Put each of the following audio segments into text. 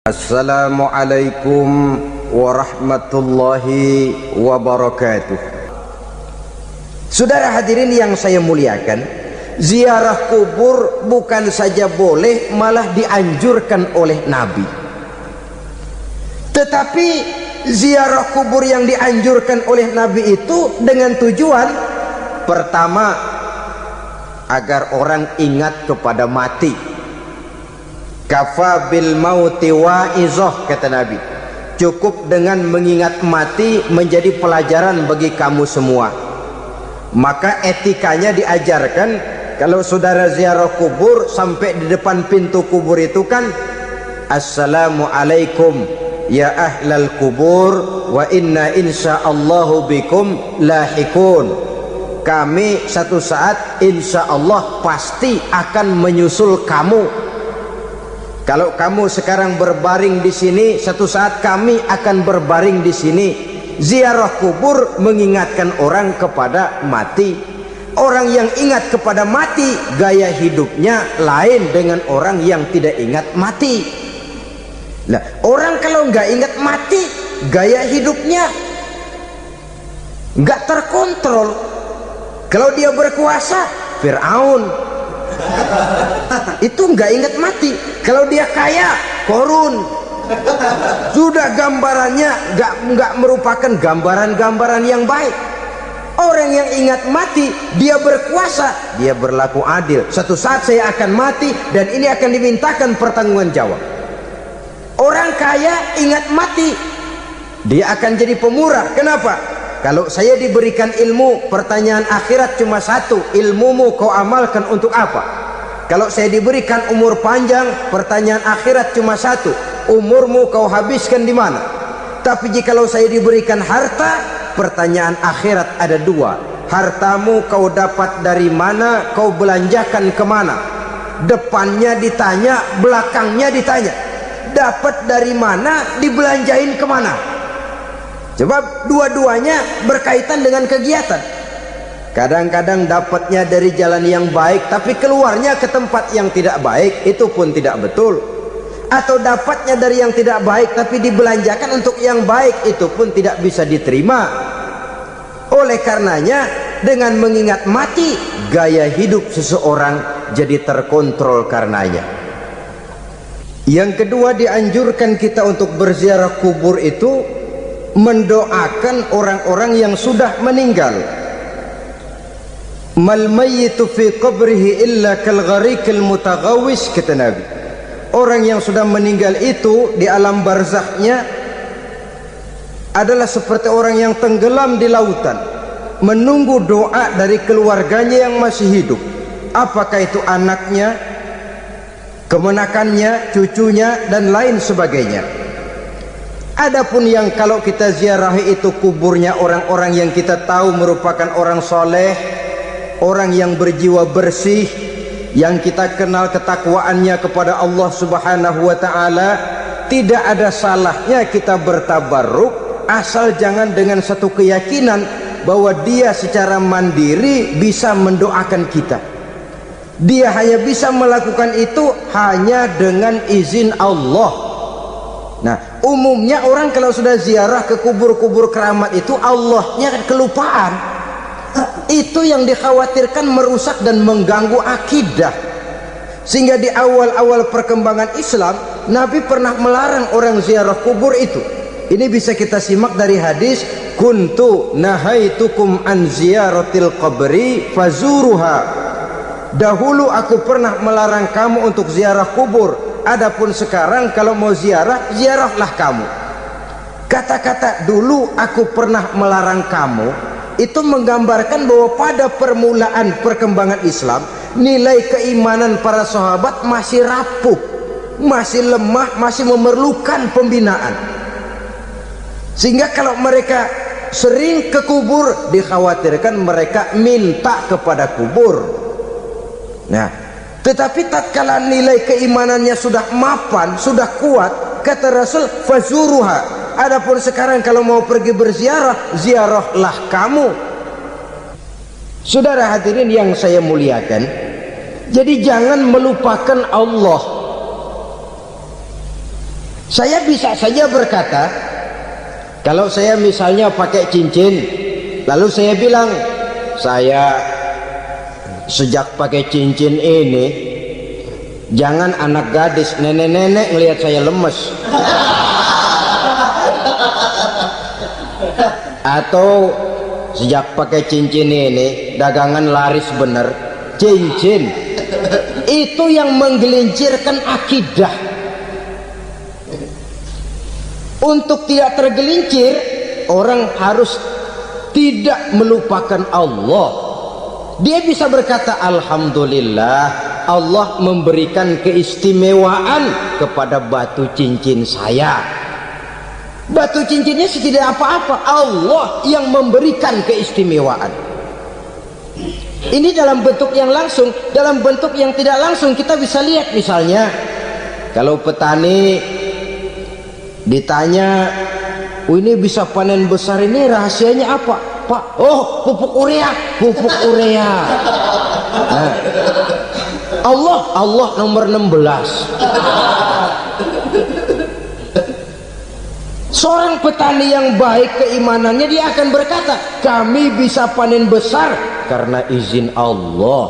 Assalamualaikum warahmatullahi wabarakatuh. Saudara hadirin yang saya muliakan, ziarah kubur bukan saja boleh, malah dianjurkan oleh Nabi. Tetapi ziarah kubur yang dianjurkan oleh Nabi itu dengan tujuan pertama, agar orang ingat kepada mati. Kafa bil mauti wa'izah, kata Nabi. Cukup dengan mengingat mati menjadi pelajaran bagi kamu semua. Maka etikanya diajarkan, kalau saudara ziarah kubur sampai di depan pintu kubur itu kan, Assalamualaikum ya ahlal kubur wa inna insyaallahu bikum lahikun. Kami satu saat insyaallah pasti akan menyusul kamu. Kalau kamu sekarang berbaring di sini, satu saat kami akan berbaring di sini. Ziarah kubur mengingatkan orang kepada mati. Orang yang ingat kepada mati, gaya hidupnya lain dengan orang yang tidak ingat mati. Nah, orang kalau nggak ingat mati, gaya hidupnya nggak terkontrol. Kalau dia berkuasa, Fir'aun. Itu nggak ingat mati. Kalau dia kaya, Korun. Sudah gambarannya nggak merupakan gambaran-gambaran yang baik. Orang yang ingat mati, dia berkuasa, dia berlaku adil. Suatu saat saya akan mati dan ini akan dimintakan pertanggungan jawab. Orang kaya ingat mati, dia akan jadi pemurah. Kenapa? Kalau saya diberikan ilmu, pertanyaan akhirat cuma satu, ilmumu kau amalkan untuk apa? Kalau saya diberikan umur panjang, pertanyaan akhirat cuma satu, umurmu kau habiskan di mana? Tapi jikalau saya diberikan harta, pertanyaan akhirat ada dua, hartamu kau dapat dari mana, kau belanjakan kemana? Depannya ditanya, belakangnya ditanya, dapat dari mana, dibelanjain kemana? Sebab dua-duanya berkaitan dengan kegiatan. Kadang-kadang dapatnya dari jalan yang baik, tapi keluarnya ke tempat yang tidak baik, itu pun tidak betul. Atau dapatnya dari yang tidak baik, tapi dibelanjakan untuk yang baik, itu pun tidak bisa diterima. Oleh karenanya, dengan mengingat mati, gaya hidup seseorang jadi terkontrol karenanya. Yang kedua, dianjurkan kita untuk berziarah kubur itu mendoakan orang-orang yang sudah meninggal. Mal mayyitu fi qabrihi illa kal gharikil mutaghawis, kata Nabi. Orang yang sudah meninggal itu di alam barzakhnya adalah seperti orang yang tenggelam di lautan, menunggu doa dari keluarganya yang masih hidup. Apakah itu anaknya, kemenakannya, cucunya, dan lain sebagainya. Adapun yang kalau kita ziarahi itu kuburnya orang-orang yang kita tahu merupakan orang soleh, orang yang berjiwa bersih, yang kita kenal ketakwaannya kepada Allah Subhanahu wa ta'ala, tidak ada salahnya kita bertabarruk, asal jangan dengan satu keyakinan bahwa dia secara mandiri bisa mendoakan kita. Dia hanya bisa melakukan itu hanya dengan izin Allah. Nah, umumnya orang kalau sudah ziarah ke kubur-kubur keramat itu, Allahnya kan kelupaan. Itu yang dikhawatirkan merusak dan mengganggu akidah. Sehingga di awal-awal perkembangan Islam, Nabi pernah melarang orang ziarah kubur itu. Ini bisa kita simak dari hadis, kuntu nahaitukum an ziyaratil qabri fazuruha. Dahulu aku pernah melarang kamu untuk ziarah kubur, adapun sekarang kalau mau ziarah, ziarahlah kamu. Kata-kata dulu aku pernah melarang kamu itu menggambarkan bahwa pada permulaan perkembangan Islam, nilai keimanan para sahabat masih rapuh, masih lemah, masih memerlukan pembinaan. Sehingga kalau mereka sering ke kubur, dikhawatirkan mereka minta kepada kubur. Nah, tetapi tatkala nilai keimanannya sudah mapan, sudah kuat, kata Rasul, fazuruha. Adapun sekarang kalau mau pergi berziarah, ziarahlah kamu. Saudara hadirin yang saya muliakan, jadi jangan melupakan Allah. Saya bisa saja berkata, kalau saya misalnya pakai cincin, lalu saya bilang, saya sejak pakai cincin ini, jangan anak gadis, nenek-nenek ngelihat saya lemes. Atau sejak pakai cincin ini, dagangan laris bener. Cincin itu yang menggelincirkan akidah. Untuk tidak tergelincir, orang harus tidak melupakan Allah. Dia bisa berkata, alhamdulillah, Allah memberikan keistimewaan kepada batu cincin saya. Batu cincinnya tidak apa-apa, Allah yang memberikan keistimewaan. Ini dalam bentuk yang langsung. Dalam bentuk yang tidak langsung kita bisa lihat, misalnya kalau petani ditanya, oh ini bisa panen besar ini rahasianya apa Pak? Oh, pupuk urea. Pupuk urea. Nah, Allah nomor 16. Seorang petani yang baik keimanannya, dia akan berkata, kami bisa panen besar karena izin Allah.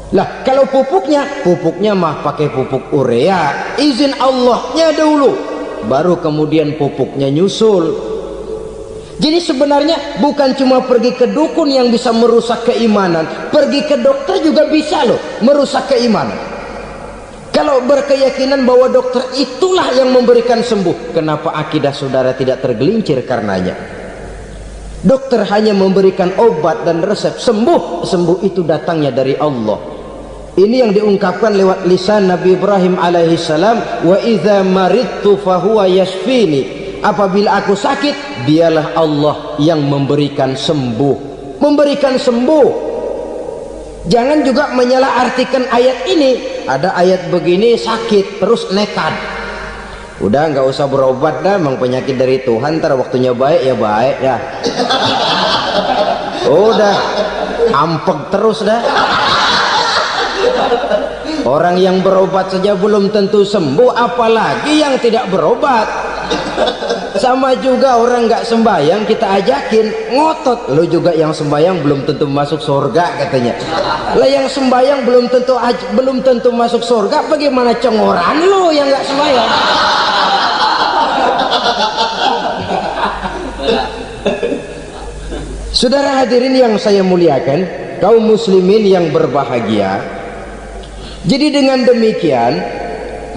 Lah kalau pupuknya mah pakai pupuk urea, izin Allahnya dulu, baru kemudian pupuknya nyusul. Jadi sebenarnya bukan cuma pergi ke dukun yang bisa merusak keimanan, pergi ke dokter juga bisa loh merusak keimanan. Kalau berkeyakinan bahwa dokter itulah yang memberikan sembuh, kenapa akidah saudara tidak tergelincir karenanya? Dokter hanya memberikan obat dan resep, sembuh itu datangnya dari Allah. Ini yang diungkapkan lewat lisan Nabi Ibrahim alaihissalam, wa idza maridtu fahuwa yashfini. Apabila aku sakit, dialah Allah yang memberikan sembuh. Memberikan sembuh. Jangan juga menyalahartikan ayat ini. Ada ayat begini sakit terus nekat. Udah nggak usah berobat dah, memang penyakit dari Tuhan, ntar waktunya baik ya baik dah. Udah ampeg terus dah. Orang yang berobat saja belum tentu sembuh, apalagi yang tidak berobat. Sama juga orang nggak sembahyang kita ajakin ngotot, lo juga yang sembahyang belum tentu masuk surga katanya. Lah yang sembahyang belum tentu masuk surga, bagaimana cengoran lo yang nggak sembahyang? Saudara hadirin yang saya muliakan, kaum muslimin yang berbahagia. Jadi dengan demikian,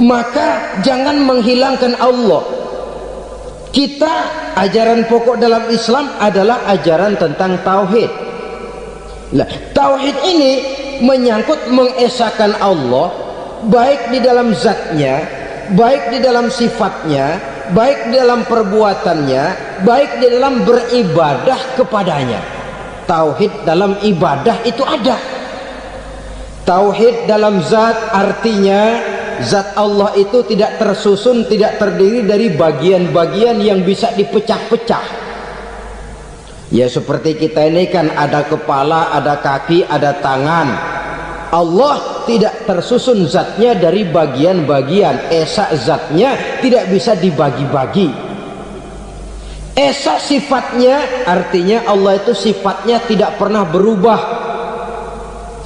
maka jangan menghilangkan Allah. Kita, ajaran pokok dalam Islam adalah ajaran tentang tauhid. Nah, tauhid ini menyangkut mengesahkan Allah, baik di dalam zatnya, baik di dalam sifatnya, baik di dalam perbuatannya, baik di dalam beribadah kepadanya. Tauhid dalam ibadah itu ada. Tauhid dalam zat artinya zat Allah itu tidak tersusun, tidak terdiri dari bagian-bagian yang bisa dipecah-pecah. Ya seperti kita ini kan ada kepala, ada kaki, ada tangan. Allah tidak tersusun zatnya dari bagian-bagian. Esa zatnya tidak bisa dibagi-bagi. Esa sifatnya artinya Allah itu sifatnya tidak pernah berubah.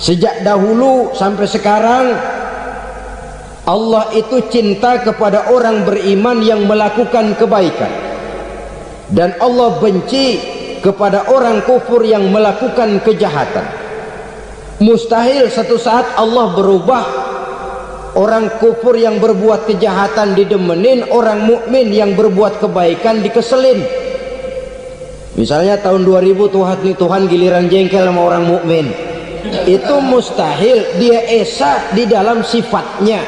Sejak dahulu sampai sekarang, Allah itu cinta kepada orang beriman yang melakukan kebaikan, dan Allah benci kepada orang kufur yang melakukan kejahatan. Mustahil satu saat Allah berubah. Orang kufur yang berbuat kejahatan didemenin, orang mukmin yang berbuat kebaikan dikeselin. Misalnya tahun 2000 Tuhan giliran jengkel sama orang mukmin. Itu mustahil. Dia esa di dalam sifatnya.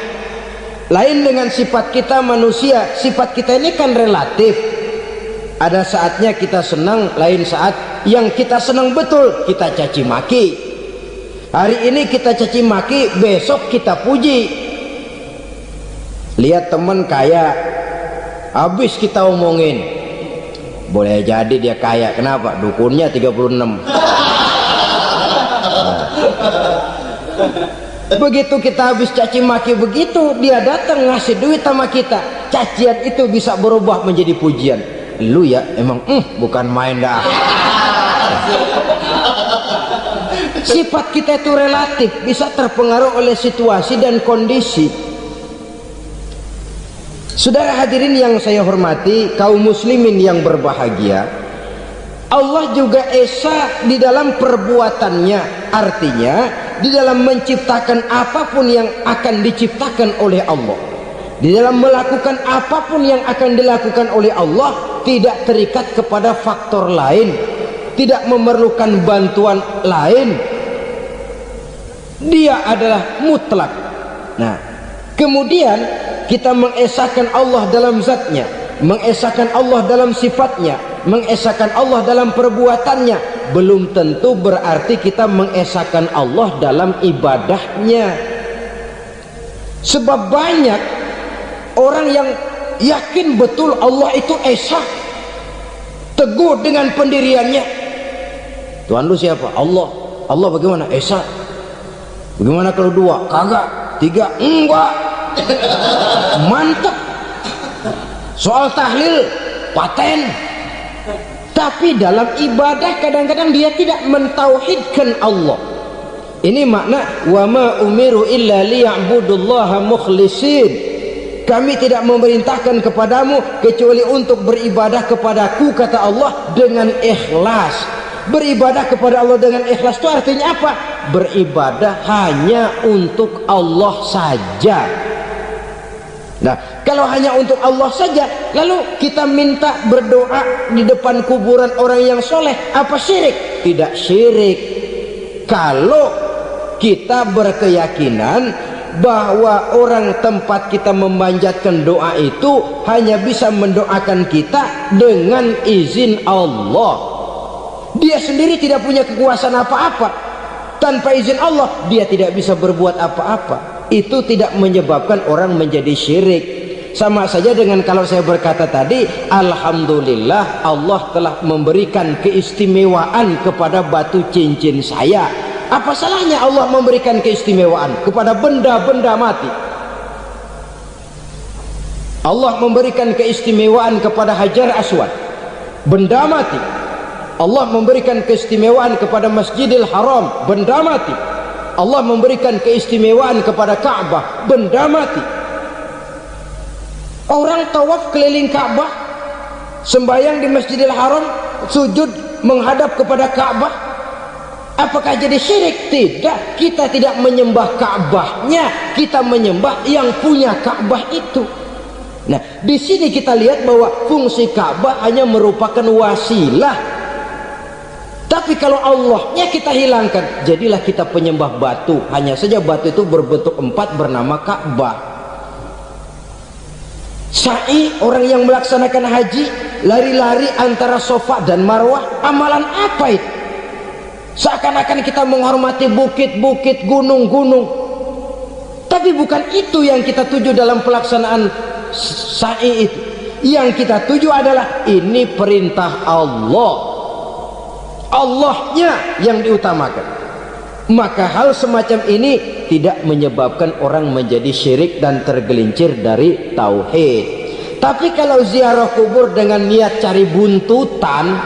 Lain dengan sifat kita manusia. Sifat kita ini kan relatif. Ada saatnya kita senang, lain saat yang kita senang betul kita caci maki. Hari ini kita caci maki, besok kita puji. Lihat teman kaya, habis kita omongin, boleh jadi dia kaya. Kenapa? Dukunnya 36. Begitu kita habis caci maki begitu, dia datang ngasih duit sama kita. cacian itu bisa berubah menjadi pujian. Lu ya emang bukan main dah. Sifat kita itu relatif, bisa terpengaruh oleh situasi dan kondisi. Saudara hadirin yang saya hormati, kaum muslimin yang berbahagia, Allah juga esa di dalam perbuatannya. Artinya di dalam menciptakan apapun yang akan diciptakan oleh Allah, di dalam melakukan apapun yang akan dilakukan oleh Allah, tidak terikat kepada faktor lain, tidak memerlukan bantuan lain. Dia adalah mutlak. Nah, kemudian kita mengesahkan Allah dalam zatnya, mengesahkan Allah dalam sifatnya, mengesahkan Allah dalam perbuatannya, belum tentu berarti kita mengesahkan Allah dalam ibadahnya. Sebab banyak orang yang yakin betul Allah itu esa, teguh dengan pendiriannya. Tuhan lu siapa? Allah. Allah bagaimana? Esa. Bagaimana kalau dua? Kagak. Tiga? Enggak. Mantap. Soal tahlil paten. Tapi dalam ibadah kadang-kadang dia tidak mentauhidkan Allah. Ini makna wa ma umiru illa liya'budullaha mukhlisin. Kami tidak memerintahkan kepadamu kecuali untuk beribadah kepadaku, kata Allah, dengan ikhlas. Beribadah kepada Allah dengan ikhlas itu artinya apa? Beribadah hanya untuk Allah saja. Nah, kalau hanya untuk Allah saja, lalu kita minta berdoa di depan kuburan orang yang soleh, apa syirik? Tidak syirik. Kalau kita berkeyakinan bahwa orang tempat kita memanjatkan doa itu hanya bisa mendoakan kita dengan izin Allah. Dia sendiri tidak punya kekuasaan apa-apa. Tanpa izin Allah dia tidak bisa berbuat apa-apa. Itu tidak menyebabkan orang menjadi syirik. Sama saja dengan kalau saya berkata tadi, alhamdulillah Allah telah memberikan keistimewaan kepada batu cincin saya. Apa salahnya Allah memberikan keistimewaan kepada benda-benda mati? Allah memberikan keistimewaan kepada Hajar Aswad, benda mati. Allah memberikan keistimewaan kepada Masjidil Haram, benda mati. Allah memberikan keistimewaan kepada Ka'bah, benda mati. Orang tawaf keliling Ka'bah, sembahyang di Masjidil Haram, sujud menghadap kepada Ka'bah, apakah jadi syirik? Tidak. Kita tidak menyembah Ka'bahnya, kita menyembah yang punya Ka'bah itu. Nah, di sini kita lihat bahwa fungsi Ka'bah hanya merupakan wasilah. Tapi kalau Allahnya kita hilangkan, jadilah kita penyembah batu. Hanya saja batu itu berbentuk 4 bernama Ka'bah. Sa'i, orang yang melaksanakan haji, lari-lari antara Safa dan Marwah, amalan apa itu? Seakan-akan kita menghormati bukit-bukit, gunung-gunung. Tapi bukan itu yang kita tuju dalam pelaksanaan sa'i itu. Yang kita tuju adalah ini perintah Allah, Allahnya yang diutamakan. Maka hal semacam ini tidak menyebabkan orang menjadi syirik dan tergelincir dari tauhid. Tapi kalau ziarah kubur dengan niat cari buntutan,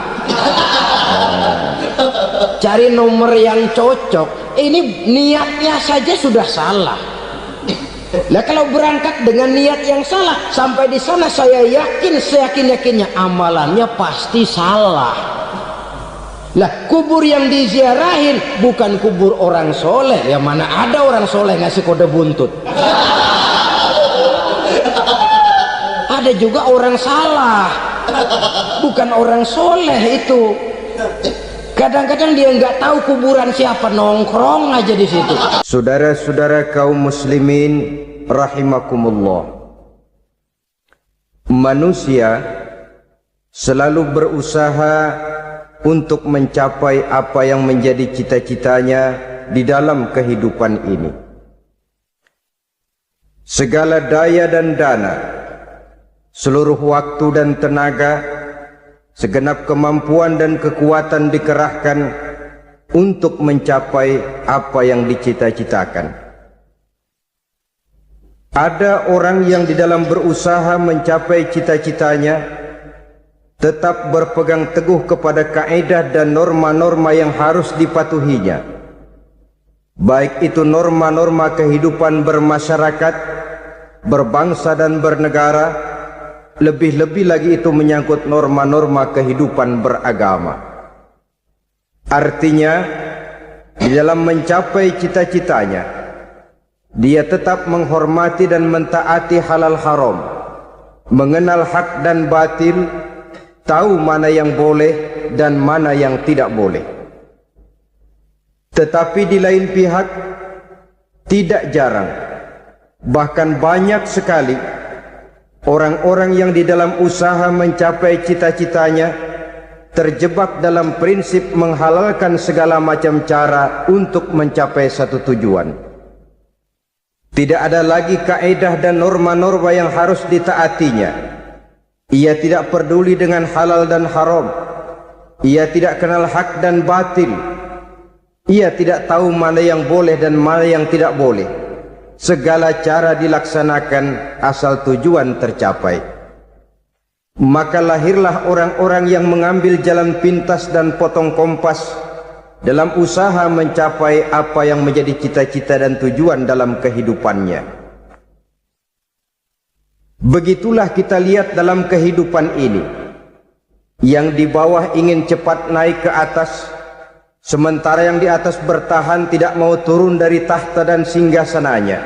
cari nomor yang cocok, ini niatnya saja sudah salah. Nah, kalau berangkat dengan niat yang salah, sampai di sana saya yakin, seyakin-yakinnya amalannya pasti salah. Lah, kubur yang diziarahin bukan kubur orang soleh. Ya mana ada orang soleh ngasih kode buntut. Ada juga orang salah, bukan orang soleh itu. Kadang-kadang dia nggak tahu kuburan siapa, nongkrong aja di situ. Saudara-saudara kaum muslimin rahimakumullah, manusia selalu berusaha untuk mencapai apa yang menjadi cita-citanya di dalam kehidupan ini. Segala daya dan dana, seluruh waktu dan tenaga, segenap kemampuan dan kekuatan dikerahkan untuk mencapai apa yang dicita-citakan. Ada orang yang di dalam berusaha mencapai cita-citanya tetap berpegang teguh kepada kaedah dan norma-norma yang harus dipatuhinya, baik itu norma-norma kehidupan bermasyarakat, berbangsa dan bernegara, lebih-lebih lagi itu menyangkut norma-norma kehidupan beragama. Artinya, di dalam mencapai cita-citanya, dia tetap menghormati dan mentaati halal haram, mengenal hak dan batil, tahu mana yang boleh dan mana yang tidak boleh. Tetapi di lain pihak, tidak jarang, bahkan banyak sekali orang-orang yang di dalam usaha mencapai cita-citanya terjebak dalam prinsip menghalalkan segala macam cara untuk mencapai satu tujuan. Tidak ada lagi kaedah dan norma-norma yang harus ditaatinya. Ia tidak peduli dengan halal dan haram. Ia tidak kenal hak dan batil. Ia tidak tahu mana yang boleh dan mana yang tidak boleh. Segala cara dilaksanakan asal tujuan tercapai. Maka lahirlah orang-orang yang mengambil jalan pintas dan potong kompas dalam usaha mencapai apa yang menjadi cita-cita dan tujuan dalam kehidupannya. Begitulah kita lihat dalam kehidupan ini. Yang di bawah ingin cepat naik ke atas, sementara yang di atas bertahan tidak mau turun dari tahta dan singgasananya.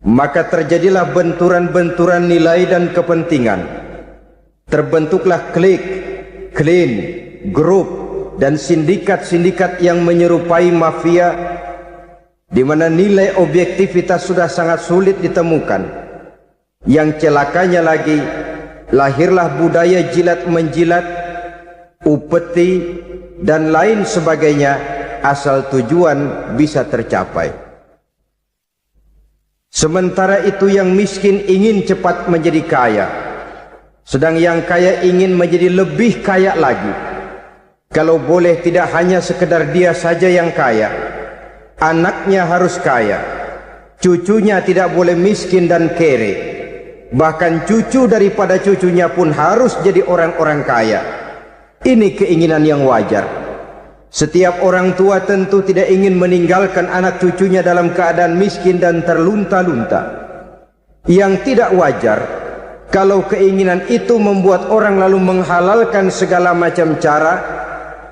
Maka terjadilah benturan-benturan nilai dan kepentingan. Terbentuklah klik, klan, grup dan sindikat-sindikat yang menyerupai mafia, di mana nilai objektivitas sudah sangat sulit ditemukan. Yang celakanya lagi, lahirlah budaya jilat-menjilat, upeti, dan lain sebagainya asal tujuan bisa tercapai. Sementara itu yang miskin ingin cepat menjadi kaya, sedang yang kaya ingin menjadi lebih kaya lagi. Kalau boleh tidak hanya sekedar dia saja yang kaya, anaknya harus kaya, cucunya tidak boleh miskin dan kere. Bahkan cucu daripada cucunya pun harus jadi orang-orang kaya. Ini keinginan yang wajar. Setiap orang tua tentu tidak ingin meninggalkan anak cucunya dalam keadaan miskin dan terlunta-lunta. Yang tidak wajar, kalau keinginan itu membuat orang lalu menghalalkan segala macam cara,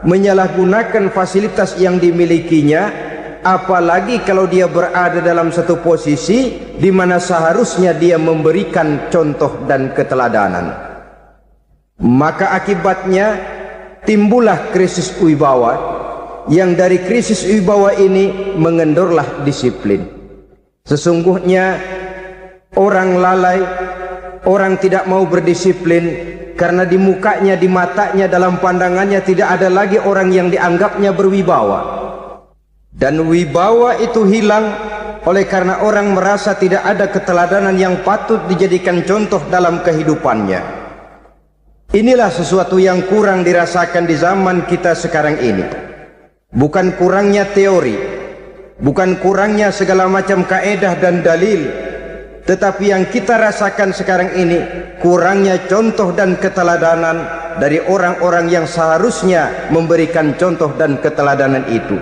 menyalahgunakan fasilitas yang dimilikinya, apalagi kalau dia berada dalam satu posisi di mana seharusnya dia memberikan contoh dan keteladanan. Maka akibatnya timbullah krisis wibawa, yang dari krisis wibawa ini mengendorlah disiplin. Sesungguhnya orang lalai, orang tidak mau berdisiplin karena di mukanya, di matanya, dalam pandangannya tidak ada lagi orang yang dianggapnya berwibawa. Dan wibawa itu hilang oleh karena orang merasa tidak ada keteladanan yang patut dijadikan contoh dalam kehidupannya. Inilah sesuatu yang kurang dirasakan di zaman kita sekarang ini. Bukan kurangnya teori, bukan kurangnya segala macam kaedah dan dalil, tetapi yang kita rasakan sekarang ini kurangnya contoh dan keteladanan dari orang-orang yang seharusnya memberikan contoh dan keteladanan itu.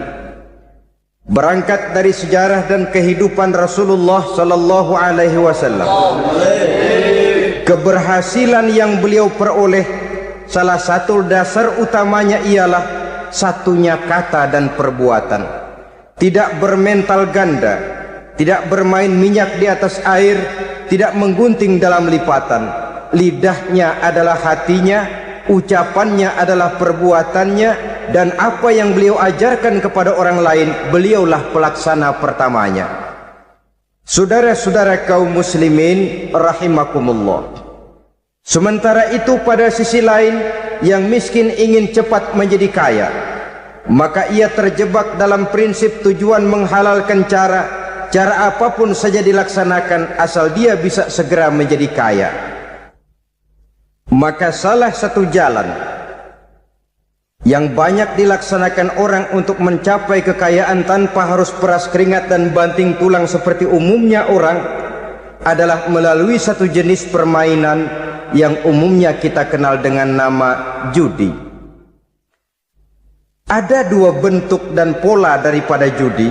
Berangkat dari sejarah dan kehidupan Rasulullah sallallahu alaihi wasallam, keberhasilan yang beliau peroleh, salah satu dasar utamanya ialah satunya kata dan perbuatan. Tidak bermental ganda, tidak bermain minyak di atas air, tidak menggunting dalam lipatan. Lidahnya adalah hatinya, ucapannya adalah perbuatannya, dan apa yang beliau ajarkan kepada orang lain, beliaulah pelaksana pertamanya. Saudara-saudara kaum muslimin rahimakumullah. Sementara itu pada sisi lain, yang miskin ingin cepat menjadi kaya, maka ia terjebak dalam prinsip tujuan menghalalkan cara apapun saja dilaksanakan asal dia bisa segera menjadi kaya. Maka salah satu jalan yang banyak dilaksanakan orang untuk mencapai kekayaan tanpa harus peras keringat dan banting tulang seperti umumnya orang adalah melalui satu jenis permainan yang umumnya kita kenal dengan nama judi. Ada dua bentuk dan pola daripada judi.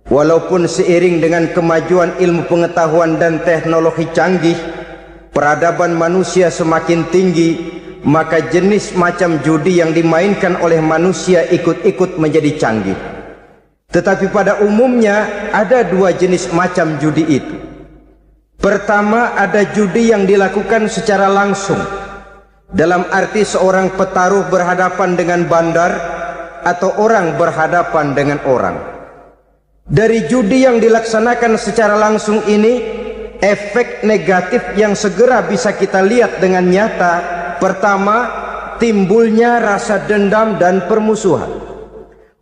Walaupun seiring dengan kemajuan ilmu pengetahuan dan teknologi canggih, peradaban manusia semakin tinggi, maka jenis macam judi yang dimainkan oleh manusia ikut-ikut menjadi canggih. Tetapi pada umumnya ada dua jenis macam judi itu. Pertama, ada judi yang dilakukan secara langsung, dalam arti seorang petaruh berhadapan dengan bandar atau orang berhadapan dengan orang. Dari judi yang dilaksanakan secara langsung ini, efek negatif yang segera bisa kita lihat dengan nyata. Pertama, timbulnya rasa dendam dan permusuhan.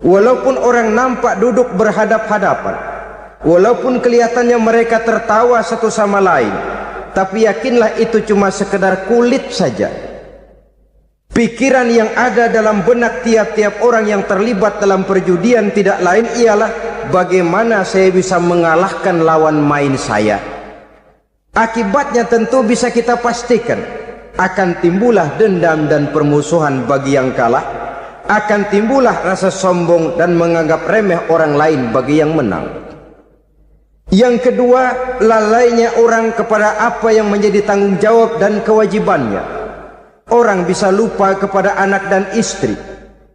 Walaupun orang nampak duduk berhadap-hadapan, walaupun kelihatannya mereka tertawa satu sama lain, tapi yakinlah itu cuma sekedar kulit saja. Pikiran yang ada dalam benak tiap-tiap orang yang terlibat dalam perjudian tidak lain ialah bagaimana saya bisa mengalahkan lawan main saya. Akibatnya tentu bisa kita pastikan akan timbullah dendam dan permusuhan bagi yang kalah, akan timbullah rasa sombong dan menganggap remeh orang lain bagi yang menang. Yang kedua, lalainya orang kepada apa yang menjadi tanggung jawab dan kewajibannya. Orang bisa lupa kepada anak dan istri.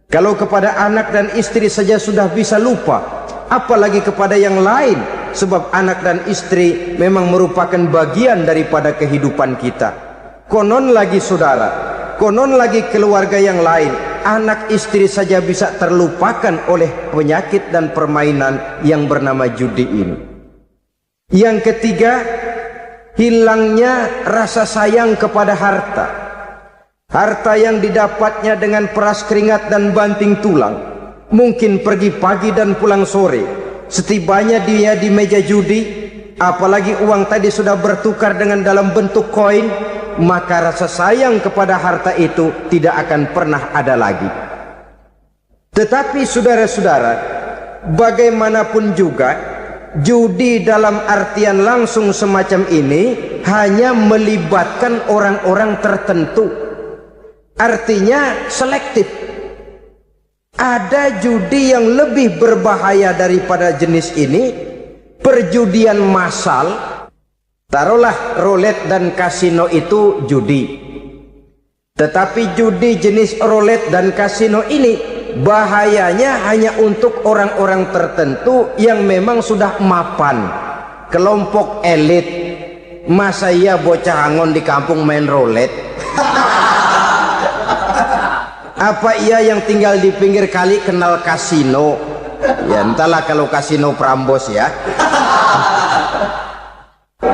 Kalau kepada anak dan istri saja sudah bisa lupa, apalagi kepada yang lain, sebab anak dan istri memang merupakan bagian daripada kehidupan kita. Konon lagi saudara, konon lagi keluarga yang lain, anak istri saja bisa terlupakan oleh penyakit dan permainan yang bernama judi ini. Yang ketiga, hilangnya rasa sayang kepada harta. Harta yang didapatnya dengan peras keringat dan banting tulang, mungkin pergi pagi dan pulang sore. Setibanya dia di meja judi, apalagi uang tadi sudah bertukar dengan dalam bentuk koin, maka rasa sayang kepada harta itu tidak akan pernah ada lagi. Tetapi saudara-saudara, bagaimanapun juga, judi dalam artian langsung semacam ini hanya melibatkan orang-orang tertentu. Artinya selektif. Ada judi yang lebih berbahaya daripada jenis ini, perjudian massal. Taruhlah roulette dan kasino itu judi. Tetapi judi jenis roulette dan kasino ini bahayanya hanya untuk orang-orang tertentu yang memang sudah mapan, kelompok elit. Masa iya bocah angon di kampung main roulette? Apa ia yang tinggal di pinggir kali kenal kasino? Ya entahlah kalau kasino Prambos ya.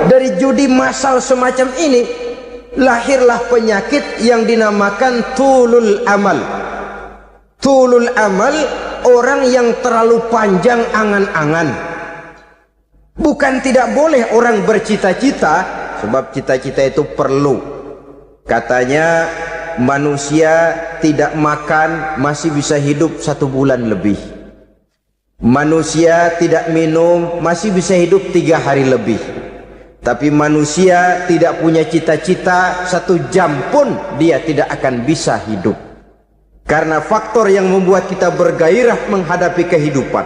Dari judi massal semacam ini lahirlah penyakit yang dinamakan tulul amal. Tulul amal, orang yang terlalu panjang angan-angan. Bukan tidak boleh orang bercita-cita, sebab cita-cita itu perlu. Katanya manusia tidak makan masih bisa hidup 1 bulan lebih. Manusia tidak minum masih bisa hidup 3 hari lebih. Tapi manusia tidak punya cita-cita 1 jam pun dia tidak akan bisa hidup. Karena faktor yang membuat kita bergairah menghadapi kehidupan,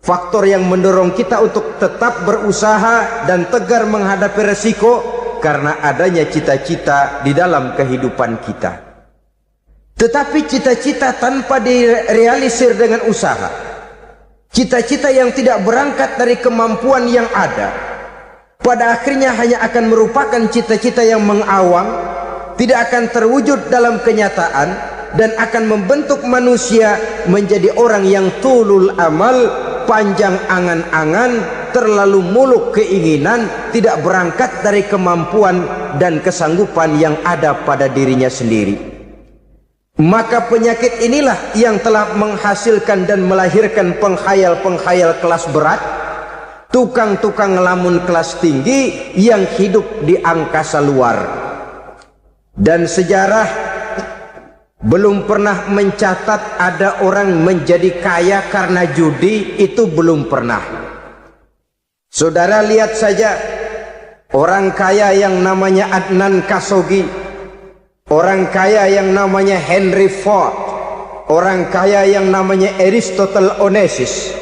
faktor yang mendorong kita untuk tetap berusaha dan tegar menghadapi resiko, karena adanya cita-cita di dalam kehidupan kita. Tetapi cita-cita tanpa direalisir dengan usaha, cita-cita yang tidak berangkat dari kemampuan yang ada, pada akhirnya hanya akan merupakan cita-cita yang mengawang, tidak akan terwujud dalam kenyataan, dan akan membentuk manusia menjadi orang yang tulul amal, panjang angan-angan, terlalu muluk keinginan, tidak berangkat dari kemampuan dan kesanggupan yang ada pada dirinya sendiri. Maka penyakit inilah yang telah menghasilkan dan melahirkan penghayal-penghayal kelas berat, tukang-tukang ngelamun kelas tinggi yang hidup di angkasa luar. Dan sejarah belum pernah mencatat ada orang menjadi kaya karena judi, itu belum pernah. Saudara lihat saja, orang kaya yang namanya Adnan Khashoggi, orang kaya yang namanya Henry Ford, orang kaya yang namanya Aristotle Onassis,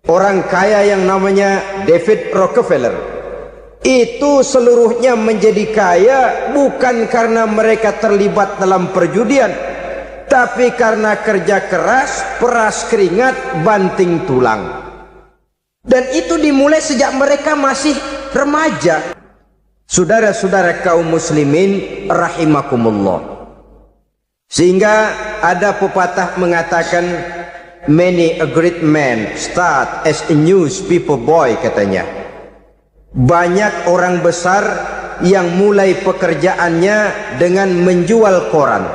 orang kaya yang namanya David Rockefeller. Itu seluruhnya menjadi kaya bukan karena mereka terlibat dalam perjudian, tapi karena kerja keras, peras keringat, banting tulang. Dan itu dimulai sejak mereka masih remaja. Saudara-saudara kaum muslimin rahimakumullah. Sehingga ada pepatah mengatakan, many a great man start as a newspaper boy, katanya. Banyak orang besar yang mulai pekerjaannya dengan menjual koran.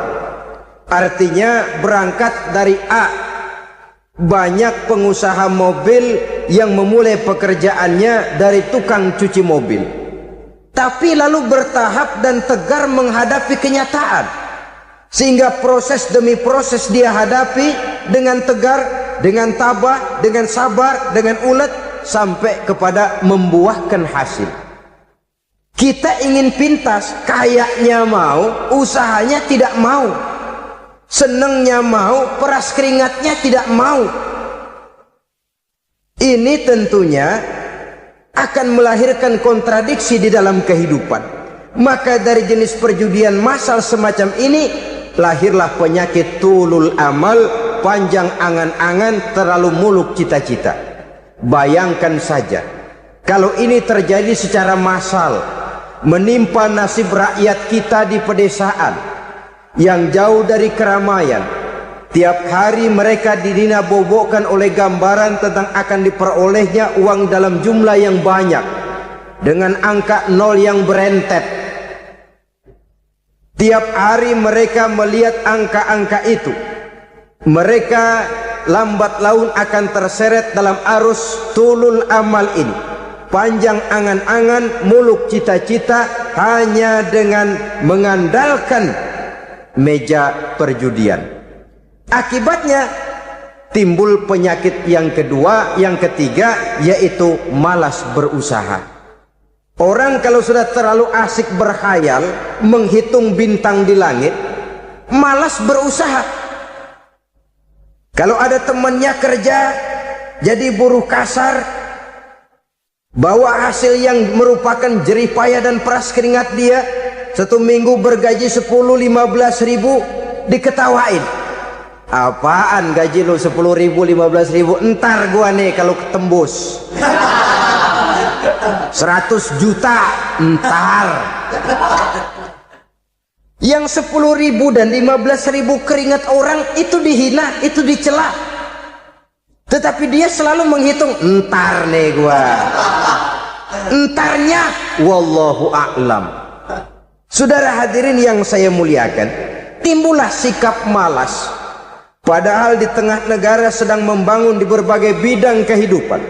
Artinya berangkat dari A. Banyak pengusaha mobil yang memulai pekerjaannya dari tukang cuci mobil, tapi lalu bertahap dan tegar menghadapi kenyataan, sehingga proses demi proses dia hadapi dengan tegar, dengan tabah, dengan sabar, dengan ulet, sampai kepada membuahkan hasil. Kita ingin pintas, kayaknya mau, usahanya tidak mau, senangnya mau, peras keringatnya tidak mau. Ini tentunya akan melahirkan kontradiksi di dalam kehidupan. Maka dari jenis perjudian massal semacam ini lahirlah penyakit tulul amal, panjang angan-angan, terlalu muluk cita-cita. Bayangkan saja kalau ini terjadi secara massal, menimpa nasib rakyat kita di pedesaan yang jauh dari keramaian. Tiap hari mereka dinabobokkan oleh gambaran tentang akan diperolehnya uang dalam jumlah yang banyak dengan angka nol yang berentet. Tiap hari mereka melihat angka-angka itu. Mereka lambat laun akan terseret dalam arus tulul amal ini. Panjang angan-angan, muluk cita-cita, hanya dengan mengandalkan meja perjudian. Akibatnya timbul penyakit yang kedua, yang ketiga, yaitu malas berusaha. Orang kalau sudah terlalu asik berkhayal, menghitung bintang di langit, malas berusaha. Kalau ada temannya kerja jadi buruh kasar, bawa hasil yang merupakan jerih payah dan peras keringat dia, satu minggu bergaji 10-15 ribu, diketawain. Apaan gaji lu 10 ribu, 15 ribu? Entar gua nih kalau ketembus 100 juta, entar. Yang 10 ribu dan 15 ribu keringat orang itu dihina, itu dicela. Tetapi dia selalu menghitung, entar nih gua. Entarnya wallahu a'lam. Saudara hadirin yang saya muliakan, timbullah sikap malas. Padahal di tengah negara sedang membangun di berbagai bidang kehidupan.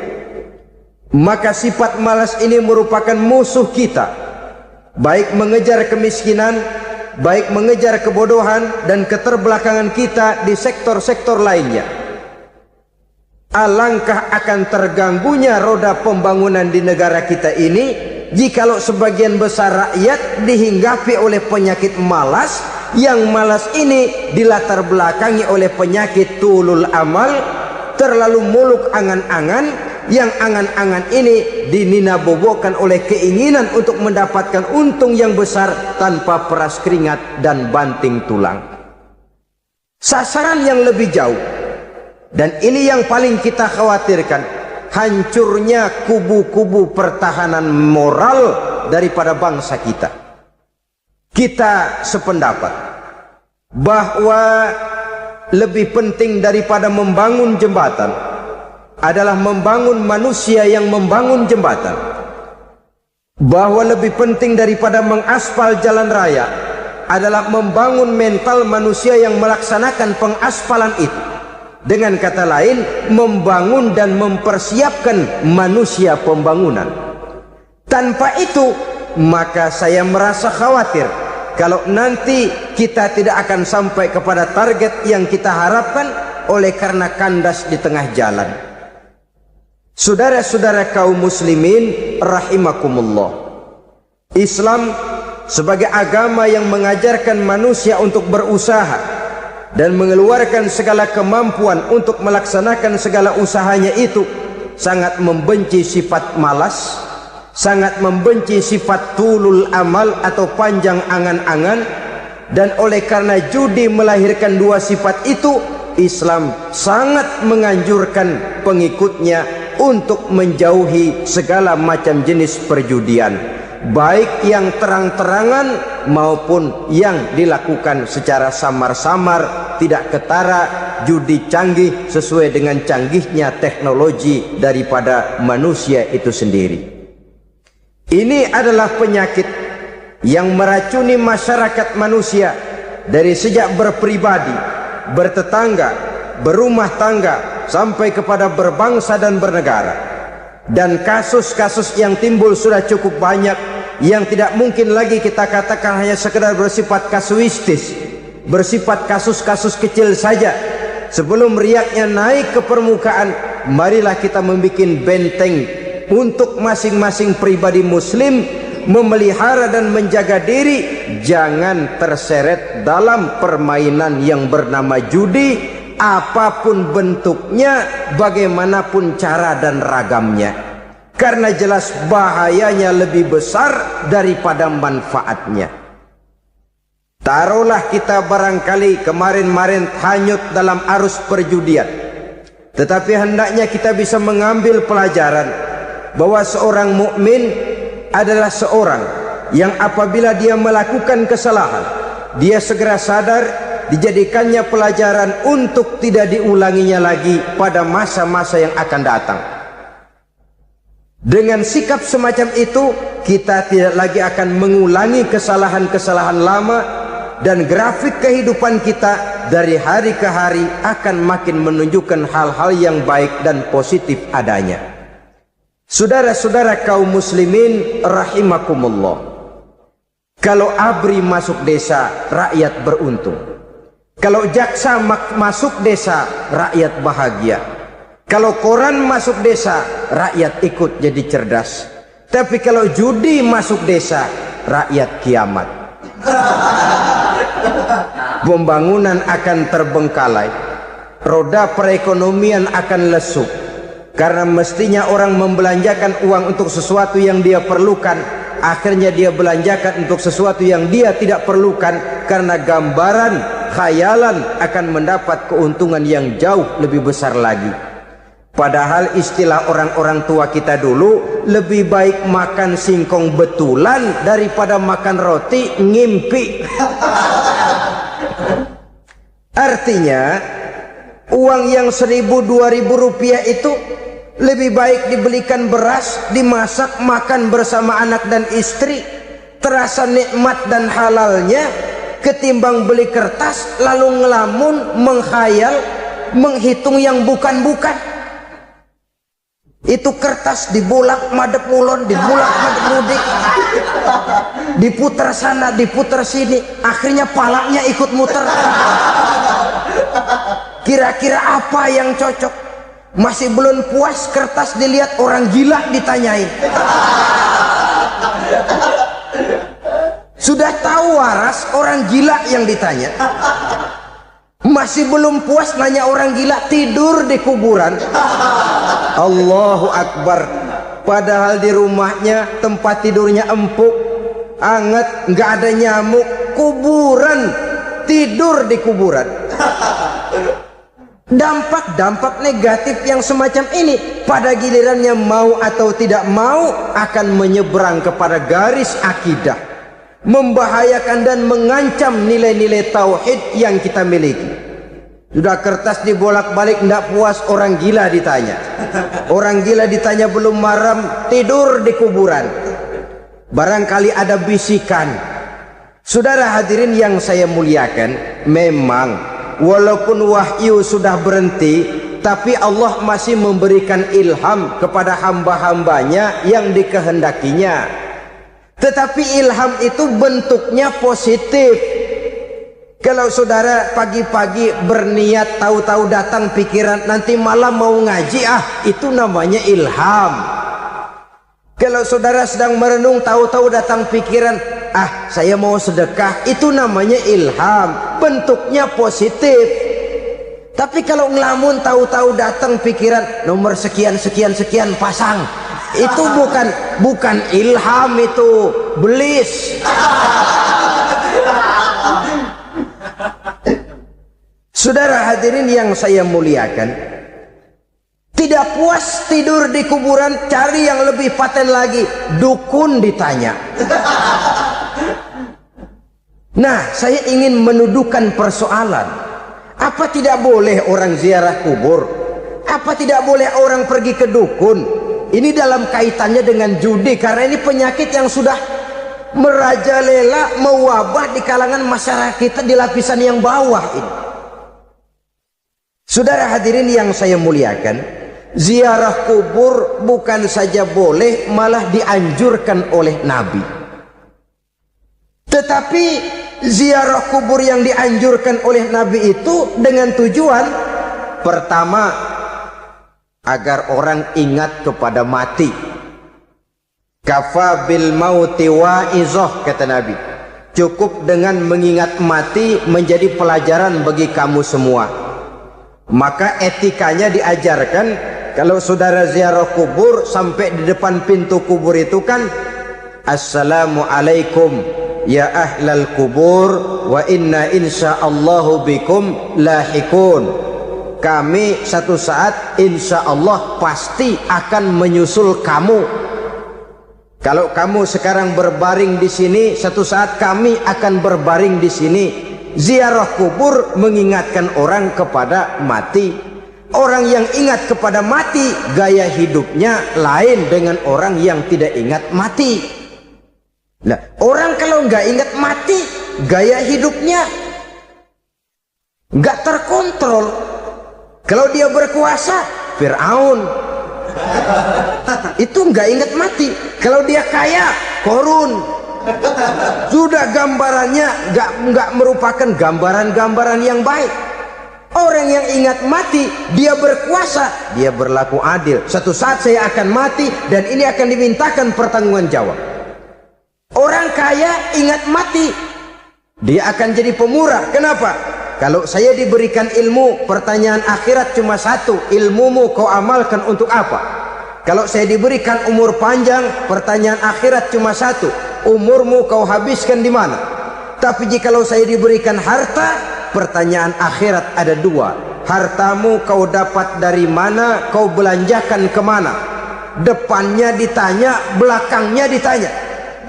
Maka sifat malas ini merupakan musuh kita. Baik mengejar kemiskinan, baik mengejar kebodohan dan keterbelakangan kita di sektor-sektor lainnya. Alangkah akan terganggunya roda pembangunan di negara kita ini jikalau sebagian besar rakyat dihinggapi oleh penyakit malas, yang malas ini dilatar belakangi oleh penyakit tulul amal, terlalu muluk angan-angan, yang angan-angan ini dininabobokan oleh keinginan untuk mendapatkan untung yang besar tanpa peras keringat dan banting tulang. Sasaran yang lebih jauh, dan ini yang paling kita khawatirkan, hancurnya kubu-kubu pertahanan moral daripada bangsa kita. Kita sependapat bahwa lebih penting daripada membangun jembatan adalah membangun manusia yang membangun jembatan. Bahwa lebih penting daripada mengaspal jalan raya adalah membangun mental manusia yang melaksanakan pengaspalan itu. Dengan kata lain, membangun dan mempersiapkan manusia pembangunan. Tanpa itu, maka saya merasa khawatir kalau nanti kita tidak akan sampai kepada target yang kita harapkan oleh karena kandas di tengah jalan. Saudara-saudara kaum muslimin rahimakumullah, Islam sebagai agama yang mengajarkan manusia untuk berusaha dan mengeluarkan segala kemampuan untuk melaksanakan segala usahanya itu, sangat membenci sifat malas, sangat membenci sifat tulul amal atau panjang angan-angan. Dan oleh karena judi melahirkan dua sifat itu, Islam sangat menganjurkan pengikutnya untuk menjauhi segala macam jenis perjudian, baik yang terang-terangan maupun yang dilakukan secara samar-samar, tidak ketara, judi canggih sesuai dengan canggihnya teknologi daripada manusia itu sendiri. Ini adalah penyakit yang meracuni masyarakat manusia dari sejak berpribadi, bertetangga, berumah tangga, sampai kepada berbangsa dan bernegara. Dan kasus-kasus yang timbul sudah cukup banyak, yang tidak mungkin lagi kita katakan hanya sekedar bersifat kasuistis, bersifat kasus-kasus kecil saja. Sebelum riaknya naik ke permukaan, marilah kita membuat benteng untuk masing-masing pribadi muslim memelihara dan menjaga diri, jangan terseret dalam permainan yang bernama judi, apapun bentuknya, bagaimanapun cara dan ragamnya, karena jelas bahayanya lebih besar daripada manfaatnya. Taruhlah kita barangkali kemarin-marin hanyut dalam arus perjudian, tetapi hendaknya kita bisa mengambil pelajaran bahwa seorang mukmin adalah seorang yang apabila dia melakukan kesalahan, dia segera sadar, dijadikannya pelajaran untuk tidak diulanginya lagi pada masa-masa yang akan datang. Dengan sikap semacam itu, kita tidak lagi akan mengulangi kesalahan-kesalahan lama, dan grafik kehidupan kita dari hari ke hari akan makin menunjukkan hal-hal yang baik dan positif adanya. Saudara-saudara kaum muslimin rahimakumullah, kalau ABRI masuk desa, rakyat beruntung. Kalau jaksa masuk desa, rakyat bahagia. Kalau koran masuk desa, rakyat ikut jadi cerdas. Tapi kalau judi masuk desa, rakyat kiamat. Pembangunan akan terbengkalai, roda perekonomian akan lesu, karena mestinya orang membelanjakan uang untuk sesuatu yang dia perlukan, akhirnya dia belanjakan untuk sesuatu yang dia tidak perlukan, karena gambaran, khayalan akan mendapat keuntungan yang jauh lebih besar lagi. Padahal istilah orang-orang tua kita dulu, lebih baik makan singkong betulan daripada makan roti ngimpi. Artinya uang yang 1.000-2.000 rupiah itu lebih baik dibelikan beras, dimasak, makan bersama anak dan istri, terasa nikmat dan halalnya, ketimbang beli kertas lalu ngelamun, menghayal, menghitung yang bukan-bukan. Itu kertas dibolak madep mulon, dibolak madep mudik, diputar sana, diputar sini, akhirnya palanya ikut muter. Kira-kira apa yang cocok? Masih belum puas, kertas dilihat, orang gila ditanyain. Sudah tahu waras, orang gila yang ditanya. Masih belum puas, nanya orang gila, tidur di kuburan. Allahu Akbar. Padahal di rumahnya tempat tidurnya empuk, anget, nggak ada nyamuk. Kuburan, tidur di kuburan. Dampak-dampak negatif yang semacam ini pada gilirannya mau atau tidak mau akan menyeberang kepada garis akidah, membahayakan dan mengancam nilai-nilai tauhid yang kita miliki. Sudah kertas dibolak-balik, tidak puas, orang gila ditanya. Orang gila ditanya belum maram, tidur di kuburan. Barangkali ada bisikan. Saudara hadirin yang saya muliakan, memang walaupun wahyu sudah berhenti, tapi Allah masih memberikan ilham kepada hamba-hambanya yang dikehendakinya. Tetapi ilham itu bentuknya positif. Kalau saudara pagi-pagi berniat, tahu-tahu datang pikiran nanti malam mau ngaji, itu namanya ilham. Kalau saudara sedang merenung, tahu-tahu datang pikiran, ah saya mau sedekah, itu namanya ilham, bentuknya positif. Tapi kalau ngelamun, tahu-tahu datang pikiran nomor sekian sekian sekian pasang, itu bukan ilham, itu belis. Saudara hadirin yang saya muliakan, tidak puas tidur di kuburan, cari yang lebih paten lagi, dukun ditanya. Nah, saya ingin menuduhkan persoalan. Apa tidak boleh orang ziarah kubur? Apa tidak boleh orang pergi ke dukun? Ini dalam kaitannya dengan judi, karena ini penyakit yang sudah merajalela, mewabah di kalangan masyarakat kita di lapisan yang bawah ini. Saudara hadirin yang saya muliakan, ziarah kubur bukan saja boleh, malah dianjurkan oleh Nabi. Tetapi ziarah kubur yang dianjurkan oleh Nabi itu dengan tujuan pertama, agar orang ingat kepada mati. Kafa bil mauti wa'izah, kata Nabi. Cukup dengan mengingat mati menjadi pelajaran bagi kamu semua. Maka etikanya diajarkan, kalau saudara ziarah kubur, sampai di depan pintu kubur itu kan, Assalamualaikum ya ahlal kubur wa inna insyaallahu bikum lahikun. Kami satu saat insya Allah pasti akan menyusul kamu. Kalau kamu sekarang berbaring di sini, satu saat kami akan berbaring di sini. Ziarah kubur mengingatkan orang kepada mati. Orang yang ingat kepada mati, gaya hidupnya lain dengan orang yang tidak ingat mati. Nah, orang kalau nggak ingat mati, gaya hidupnya nggak terkontrol. Kalau dia berkuasa, Fir'aun. Itu nggak ingat mati. Kalau dia kaya, Korun. Sudah gambarannya nggak merupakan gambaran-gambaran yang baik. Orang yang ingat mati, dia berkuasa, dia berlaku adil. Suatu saat saya akan mati dan ini akan dimintakan pertanggungan jawab. Orang kaya ingat mati, dia akan jadi pemurah. Kenapa? Kalau saya diberikan ilmu, pertanyaan akhirat cuma satu, ilmumu kau amalkan untuk apa? Kalau saya diberikan umur panjang, pertanyaan akhirat cuma satu, umurmu kau habiskan di mana? Tapi jikalau saya diberikan harta, pertanyaan akhirat ada dua, hartamu kau dapat dari mana, kau belanjakan kemana? Depannya ditanya, belakangnya ditanya.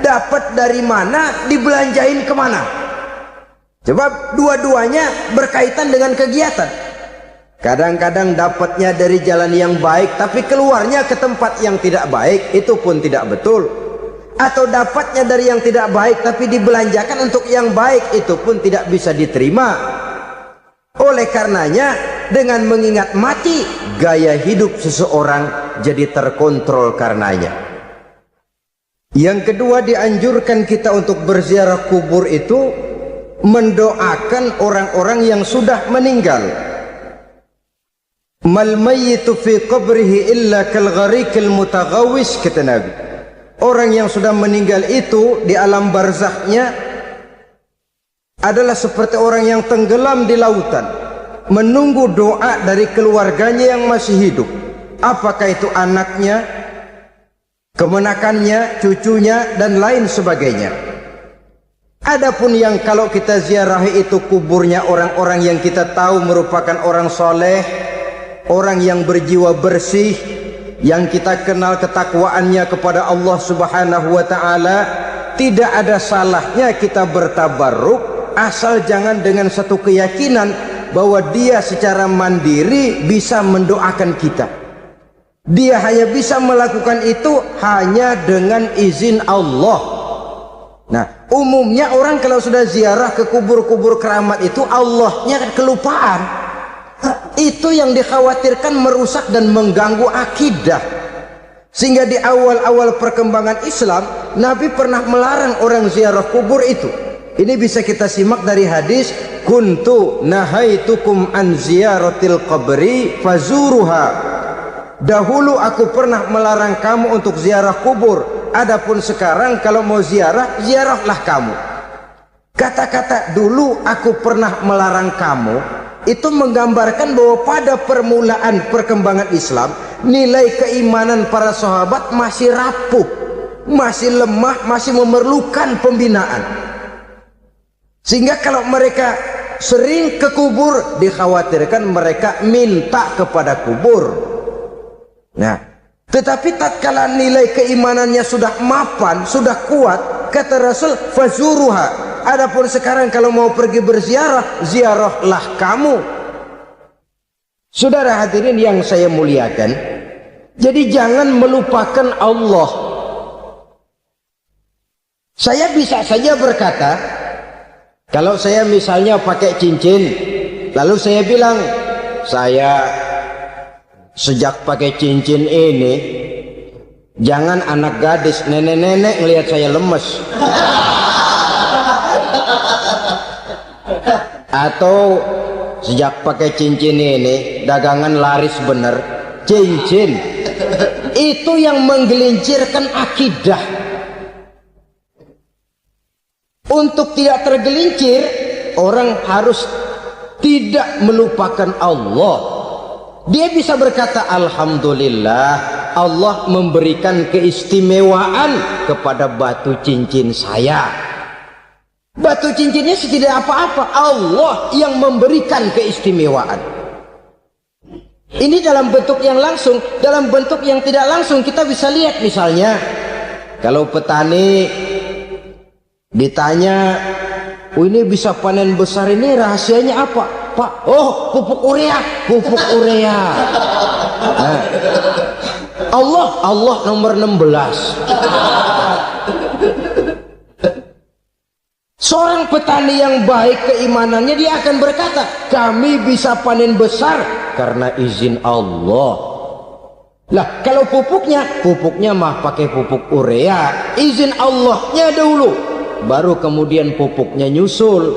Dapat dari mana, dibelanjain kemana? Sebab dua-duanya berkaitan dengan kegiatan. Kadang-kadang dapatnya dari jalan yang baik, tapi keluarnya ke tempat yang tidak baik, itu pun tidak betul. Atau dapatnya dari yang tidak baik, tapi dibelanjakan untuk yang baik, itu pun tidak bisa diterima. Oleh karenanya, dengan mengingat mati, gaya hidup seseorang jadi terkontrol karenanya. Yang kedua, dianjurkan kita untuk berziarah kubur itu mendoakan orang-orang yang sudah meninggal. Mal mayyitu fi qabrihi illa kal gharikil mutaghawis, kata Nabi. Orang yang sudah meninggal itu di alam barzakhnya adalah seperti orang yang tenggelam di lautan, menunggu doa dari keluarganya yang masih hidup. Apakah itu anaknya, kemenakannya, cucunya, dan lain sebagainya. Adapun yang kalau kita ziarahi itu kuburnya orang-orang yang kita tahu merupakan orang soleh, orang yang berjiwa bersih, yang kita kenal ketakwaannya kepada Allah Subhanahu wa ta'ala, tidak ada salahnya kita bertabarruk, asal jangan dengan satu keyakinan bahwa dia secara mandiri bisa mendoakan kita. Dia hanya bisa melakukan itu hanya dengan izin Allah. Nah, umumnya orang kalau sudah ziarah ke kubur-kubur keramat itu, Allahnya kelupaan. Itu yang dikhawatirkan merusak dan mengganggu akidah. Sehingga di awal-awal perkembangan Islam, Nabi pernah melarang orang ziarah kubur itu. Ini bisa kita simak dari hadis, kuntu nahaitukum an ziyaratil qabri fazuruha. Dahulu aku pernah melarang kamu untuk ziarah kubur. Adapun sekarang kalau mau ziarah, ziarahlah kamu. Kata-kata dulu aku pernah melarang kamu itu menggambarkan bahwa pada permulaan perkembangan Islam, nilai keimanan para sahabat masih rapuh, masih lemah, masih memerlukan pembinaan. Sehingga kalau mereka sering ke kubur, dikhawatirkan mereka minta kepada kubur. Nah, tetapi tatkala nilai keimanannya sudah mapan, sudah kuat, kata Rasul, fazuruha. Adapun sekarang kalau mau pergi berziarah, ziarahlah kamu. Saudara hadirin yang saya muliakan, jadi jangan melupakan Allah. Saya bisa saja berkata, kalau saya misalnya pakai cincin, lalu saya bilang, saya sejak pakai cincin ini, jangan anak gadis, nenek-nenek ngelihat saya lemes. Atau sejak pakai cincin ini, dagangan laris bener. Cincin itu yang menggelincirkan akidah. Untuk tidak tergelincir, orang harus tidak melupakan Allah. Dia bisa berkata, alhamdulillah, Allah memberikan keistimewaan kepada batu cincin saya. Batu cincinnya tidak apa-apa, Allah yang memberikan keistimewaan. Ini dalam bentuk yang langsung. Dalam bentuk yang tidak langsung kita bisa lihat, misalnya kalau petani ditanya, oh ini bisa panen besar ini rahasianya apa Pak? Oh, pupuk urea. Pupuk urea. Nah, Allah nomor 16. Seorang petani yang baik keimanannya, dia akan berkata, kami bisa panen besar karena izin Allah. Lah kalau pupuknya mah pakai pupuk urea, izin Allahnya dulu, baru kemudian pupuknya nyusul.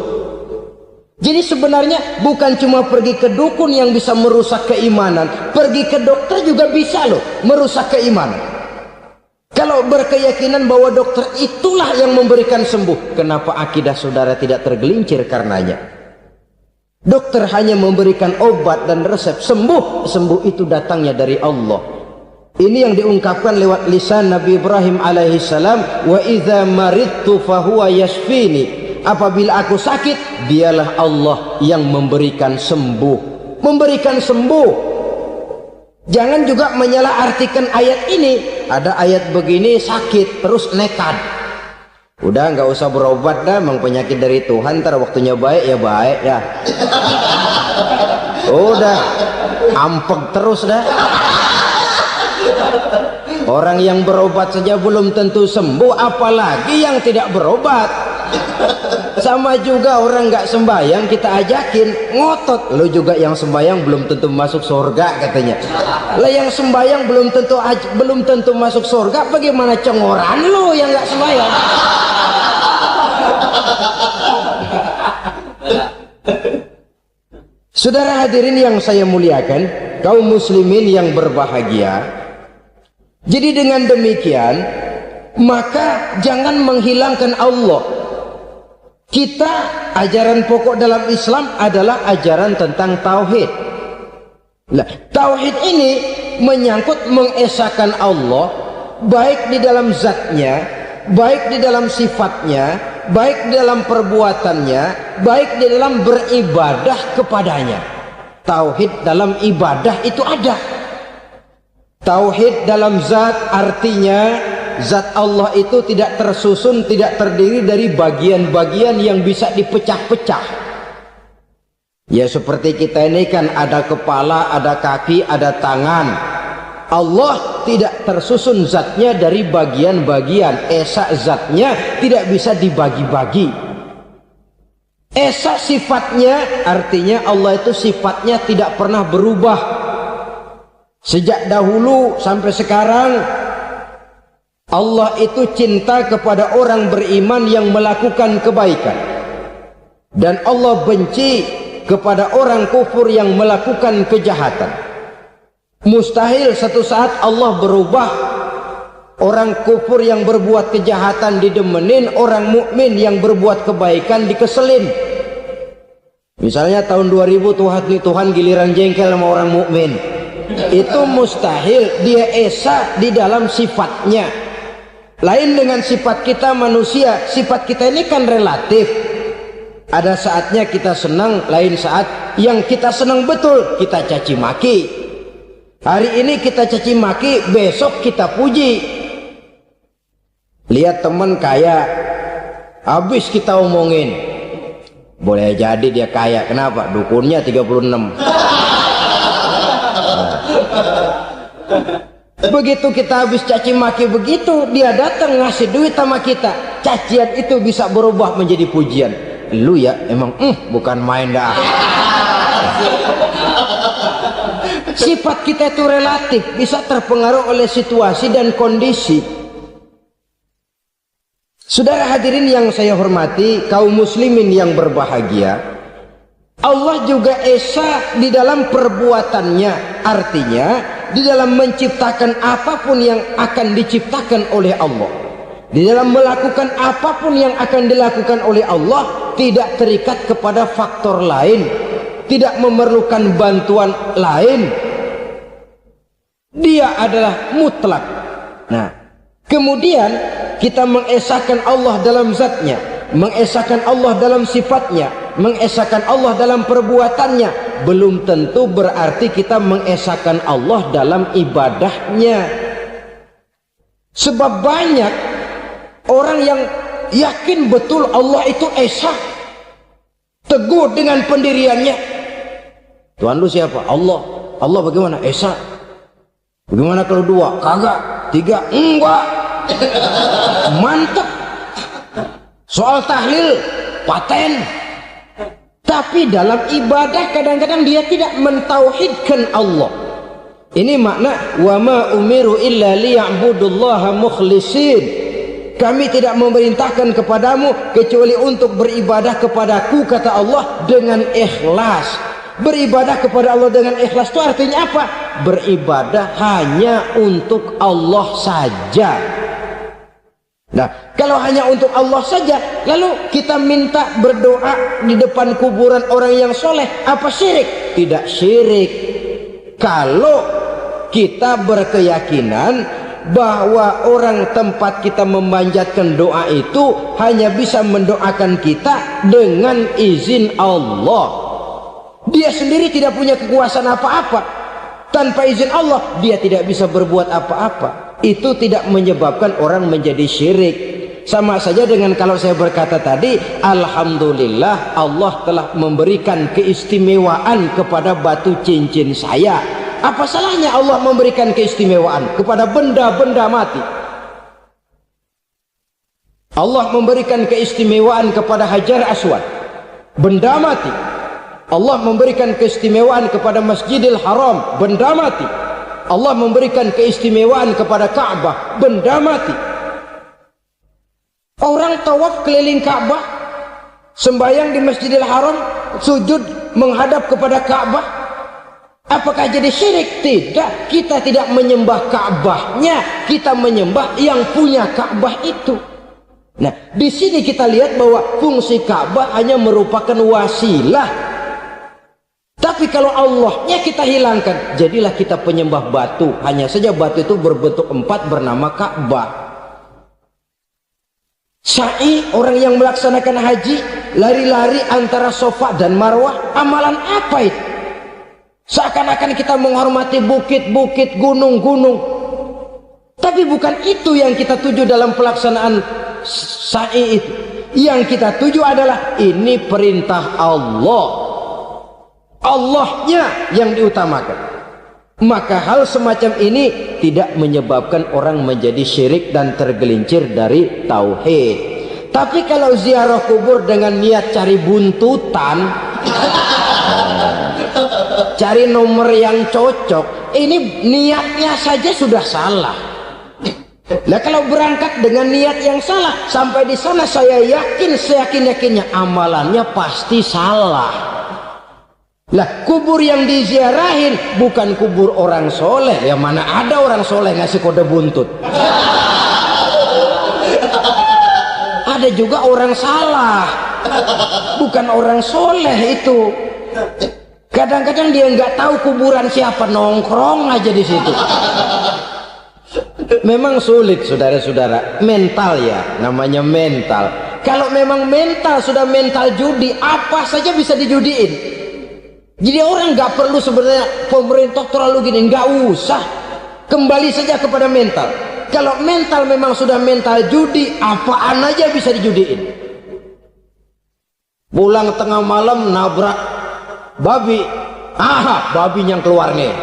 Jadi sebenarnya bukan cuma pergi ke dukun yang bisa merusak keimanan, pergi ke dokter juga bisa loh merusak keimanan. Kalau berkeyakinan bahwa dokter itulah yang memberikan sembuh, kenapa akidah saudara tidak tergelincir karenanya? Dokter hanya memberikan obat dan resep, sembuh itu datangnya dari Allah. Ini yang diungkapkan lewat lisan Nabi Ibrahim alaihissalam, wa idza maridtu fahuwa yashfini. Apabila aku sakit, dialah Allah yang memberikan sembuh. Memberikan sembuh. Jangan juga menyalahartikan ayat ini. Ada ayat begini sakit terus nekat. Udah nggak usah berobat dah, memang penyakit dari Tuhan, ntar waktunya baik ya baik ya. Udah ampek terus dah. Orang yang berobat saja belum tentu sembuh, apalagi yang tidak berobat. Sama juga orang nggak sembahyang kita ajakin ngotot, lo juga yang sembahyang belum tentu masuk surga katanya. Lah yang sembahyang belum tentu masuk surga, bagaimana cengoran lo yang nggak sembahyang? Saudara hadirin yang saya muliakan, kaum muslimin yang berbahagia. Jadi dengan demikian, maka jangan menghilangkan Allah. Kita, ajaran pokok dalam Islam adalah ajaran tentang tauhid. Nah, tauhid ini menyangkut mengesahkan Allah, baik di dalam zatnya, baik di dalam sifatnya, baik di dalam perbuatannya, baik di dalam beribadah kepadanya. Tauhid dalam ibadah itu ada. Tauhid dalam zat artinya zat Allah itu tidak tersusun, tidak terdiri dari bagian-bagian yang bisa dipecah-pecah. Ya seperti kita ini kan ada kepala, ada kaki, ada tangan. Allah tidak tersusun zatnya dari bagian-bagian. Esa zatnya tidak bisa dibagi-bagi. Esa sifatnya artinya Allah itu sifatnya tidak pernah berubah. Sejak dahulu sampai sekarang Allah itu cinta kepada orang beriman yang melakukan kebaikan, dan Allah benci kepada orang kufur yang melakukan kejahatan. Mustahil satu saat Allah berubah. Orang kufur yang berbuat kejahatan didemenin, orang mukmin yang berbuat kebaikan dikeselin. Misalnya tahun 2000 Tuhan giliran jengkel sama orang mukmin. Itu mustahil. Dia esa di dalam sifatnya. Lain dengan sifat kita manusia. Sifat kita ini kan relatif. Ada saatnya kita senang, lain saat yang kita senang betul kita caci maki. Hari ini kita caci maki, besok kita puji. Lihat teman kaya, habis kita omongin, boleh jadi dia kaya. Kenapa? Dukunnya 36. Nah. Begitu kita habis caci maki begitu, dia datang ngasih duit sama kita. Cacian itu bisa berubah menjadi pujian. Lu ya emang bukan main dah. Sifat kita itu relatif, bisa terpengaruh oleh situasi dan kondisi. Saudara hadirin yang saya hormati, kaum muslimin yang berbahagia, Allah juga esa di dalam perbuatannya. Artinya di dalam menciptakan apapun yang akan diciptakan oleh Allah, di dalam melakukan apapun yang akan dilakukan oleh Allah, tidak terikat kepada faktor lain, tidak memerlukan bantuan lain. Dia adalah mutlak. Nah, kemudian kita mengesahkan Allah dalam zatnya, mengesahkan Allah dalam sifatnya, mengesahkan Allah dalam perbuatannya. Belum tentu berarti kita mengesahkan Allah dalam ibadahnya. Sebab banyak orang yang yakin betul Allah itu esa, teguh dengan pendiriannya. Tuhan lu siapa? Allah. Allah bagaimana? Esa. Bagaimana kalau dua? Kagak. Tiga? Enggak. Mantap. Soal tahlil paten. Tapi dalam ibadah kadang-kadang dia tidak mentauhidkan Allah. Ini makna wa ma umiru illa liya'budullaha mukhlisin. Kami tidak memerintahkan kepadamu kecuali untuk beribadah kepadaku, kata Allah, dengan ikhlas. Beribadah kepada Allah dengan ikhlas itu artinya apa? Beribadah hanya untuk Allah saja. Nah, kalau hanya untuk Allah saja, lalu kita minta berdoa di depan kuburan orang yang soleh, apa syirik? Tidak syirik. Kalau kita berkeyakinan bahwa orang tempat kita memanjatkan doa itu hanya bisa mendoakan kita dengan izin Allah. Dia sendiri tidak punya kekuasaan apa-apa. Tanpa izin Allah dia tidak bisa berbuat apa-apa. Itu tidak menyebabkan orang menjadi syirik. Sama saja dengan kalau saya berkata tadi, alhamdulillah Allah telah memberikan keistimewaan kepada batu cincin saya. Apa salahnya Allah memberikan keistimewaan kepada benda-benda mati? Allah memberikan keistimewaan kepada Hajar Aswad, benda mati. Allah memberikan keistimewaan kepada Masjidil Haram, benda mati. Allah memberikan keistimewaan kepada Ka'bah, benda mati. Orang tawaf keliling Ka'bah, sembahyang di Masjidil Haram, sujud menghadap kepada Ka'bah. Apakah jadi syirik? Tidak. Kita tidak menyembah Ka'bahnya, kita menyembah yang punya Ka'bah itu. Nah, di sini kita lihat bahwa fungsi Ka'bah hanya merupakan wasilah. Tapi kalau Allahnya kita hilangkan, jadilah kita penyembah batu. Hanya saja batu itu berbentuk 4 bernama Ka'bah. Sa'i, orang yang melaksanakan haji, lari-lari antara Safa dan Marwah, amalan apa itu? Seakan-akan kita menghormati bukit-bukit, gunung-gunung. Tapi bukan itu yang kita tuju dalam pelaksanaan sa'i itu. Yang kita tuju adalah ini perintah Allah. Allahnya yang diutamakan. Maka hal semacam ini tidak menyebabkan orang menjadi syirik dan tergelincir dari tauhid. Tapi kalau ziarah kubur dengan niat cari buntutan, cari nomor yang cocok, ini niatnya saja sudah salah. Nah, kalau berangkat dengan niat yang salah, sampai di sana saya yakin seyakin-yakinnya amalannya pasti salah. Lah kubur yang diziarahin bukan kubur orang soleh. Ya mana ada orang soleh ngasih kode buntut. Ada juga orang salah, bukan orang soleh itu. Kadang-kadang dia nggak tahu kuburan siapa, nongkrong aja di situ. Memang sulit saudara-saudara, mental ya, namanya mental. Kalau memang mental sudah mental judi, apa saja bisa dijudiin. Jadi orang nggak perlu sebenarnya pemerintah terlalu gini, nggak usah, kembali saja kepada mental. Kalau mental memang sudah mental judi, apaan aja bisa dijudiin. Pulang tengah malam nabrak babi, babi yang keluar nih.